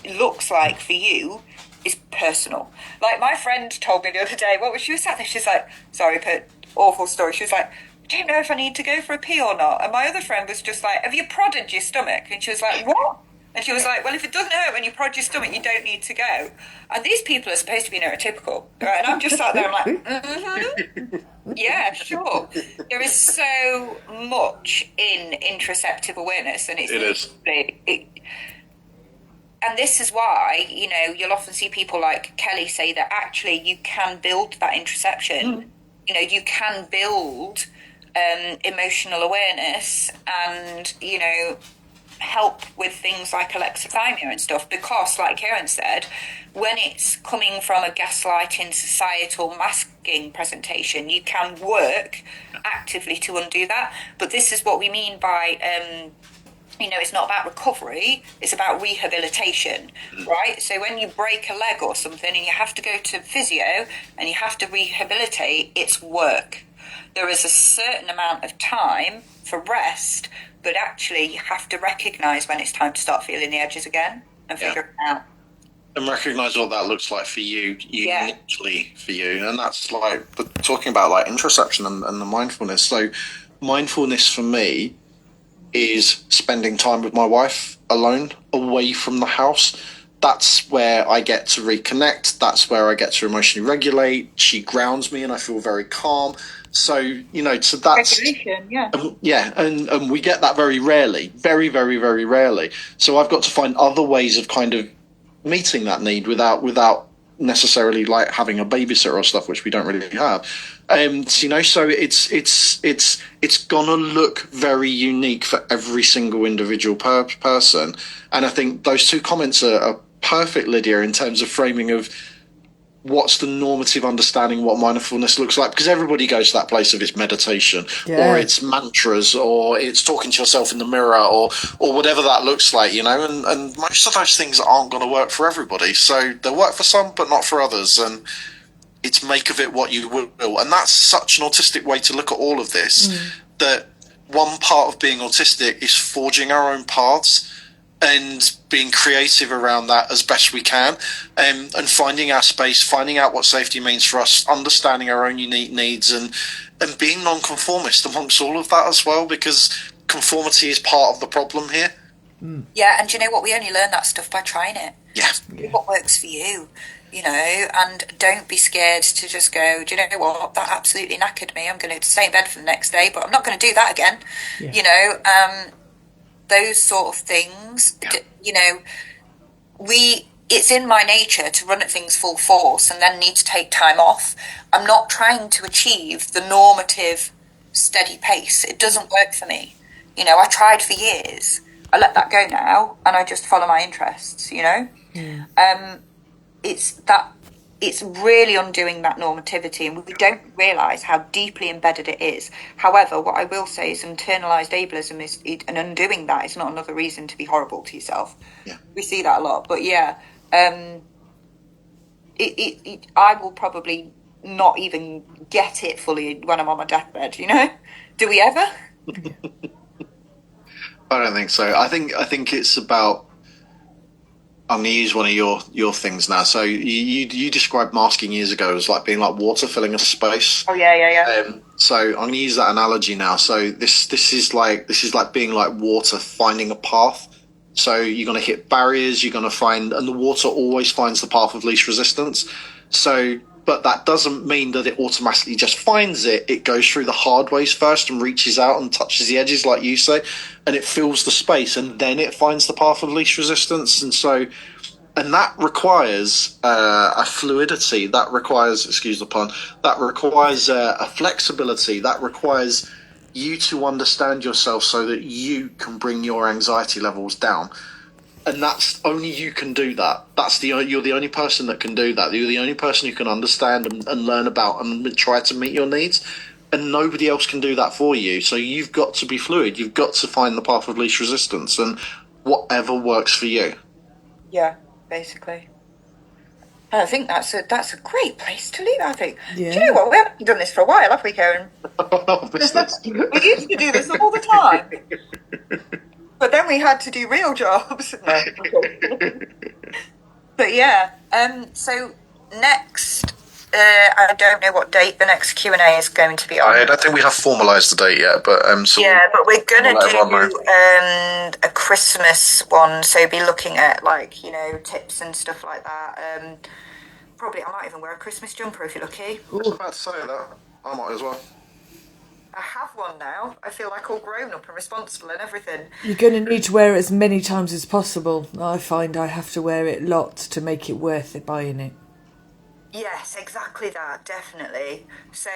looks like for you is personal. Like my friend told me the other day, she was sat there, she's like, sorry, but awful story. She was like, I don't know if I need to go for a pee or not. And my other friend was just like, have you prodded your stomach? And she was like, what? And she was like, well, if it doesn't hurt when you prod your stomach, you don't need to go. And these people are supposed to be neurotypical, right? And I'm just sat there, I'm like, yeah, sure. There is so much in interoceptive awareness, and it is. and this is why, you know, you'll often see people like Kelly say that actually you can build that interoception. You know, you can build emotional awareness and, you know, help with things like alexithymia and stuff, because like Kieran said, when it's coming from a gaslighting societal masking presentation, you can work actively to undo that. But this is what we mean by you know, it's not about recovery, it's about rehabilitation, right? So when you break a leg or something and you have to go to physio and you have to rehabilitate, it's work. There is a certain amount of time for rest, but actually you have to recognise when it's time to start feeling the edges again and figure it out. And recognise what that looks like for you, uniquely for you. And that's like, but talking about like interoception and the mindfulness. So mindfulness for me is spending time with my wife alone, away from the house. That's where I get to reconnect. That's where I get to emotionally regulate. She grounds me and I feel very calm. So, you know, so that's... Regulation, and we get that very rarely. Very, very, very rarely. So I've got to find other ways of kind of meeting that need without necessarily like having a babysitter or stuff, which we don't really have. You know, so it's gonna look very unique for every single individual person. And I think those two comments are perfect, Lydia, in terms of framing of what's the normative understanding of what mindfulness looks like, because everybody goes to that place of it's meditation or it's mantras or it's talking to yourself in the mirror or whatever that looks like, you know, and most of those things aren't going to work for everybody. So they'll work for some but not for others, and it's make of it what you will. And that's such an autistic way to look at all of this, that one part of being autistic is forging our own paths and being creative around that as best we can, and finding our space, finding out what safety means for us, understanding our own unique needs, and being non-conformist amongst all of that as well, because conformity is part of the problem here. Yeah, and do you know what? We only learn that stuff by trying it. Yeah. What works for you, you know, and don't be scared to just go, do you know what? That absolutely knackered me. I'm going to stay in bed for the next day, but I'm not going to do that again. Yeah. You know, those sort of things, you know, it's in my nature to run at things full force and then need to take time off. I'm not trying to achieve the normative steady pace. It doesn't work for me. You know, I tried for years. I let that go now and I just follow my interests, you know? It's really undoing that normativity, and we don't realise how deeply embedded it is. However, what I will say is internalised ableism and undoing that is not another reason to be horrible to yourself. Yeah. We see that a lot. But I will probably not even get it fully when I'm on my deathbed, you know? Do we ever? I don't think so. I think it's about... I'm going to use one of your things now. So you described masking years ago as like being like water filling a space. Oh yeah. So I'm going to use that analogy now. So this is like being like water finding a path. So you're going to hit barriers. You're going to find, and the water always finds the path of least resistance. So, but that doesn't mean that it automatically just finds it. It goes through the hard ways first and reaches out and touches the edges, like you say, and it fills the space, and then it finds the path of least resistance. And that requires a fluidity. That requires, excuse the pun, that requires a flexibility. That requires you to understand yourself so that you can bring your anxiety levels down. And that's only you can do that. You're the only person that can do that. You're the only person who can understand and learn about and try to meet your needs. And nobody else can do that for you. So you've got to be fluid. You've got to find the path of least resistance and whatever works for you. Yeah, basically. I think that's a great place to leave it, I think. Yeah. Do you know what? We haven't done this for a while, have we, Kieran? We used to do this all the time. But then we had to do real jobs. But yeah, so next, I don't know what date the next Q&A is going to be on. I don't think we have formalised the date yet, but so yeah, but we're going to do a Christmas one, so be looking at like, you know, tips and stuff like that. Probably I might even wear a Christmas jumper if you're lucky. I was about to say that. I might as well. I have one now. I feel like all grown up and responsible and everything. You're going to need to wear it as many times as possible. I find I have to wear it lots to make it worth it buying it. Yes, exactly that, definitely. So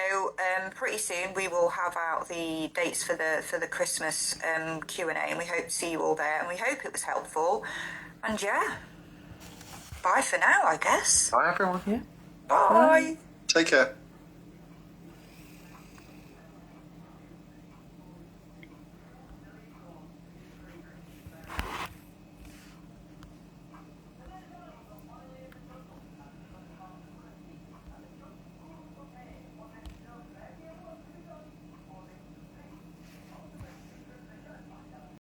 pretty soon we will have out the dates for the Christmas Q&A, and we hope to see you all there, and we hope it was helpful. And yeah, bye for now, I guess. Bye everyone. Yeah. Bye. Take care.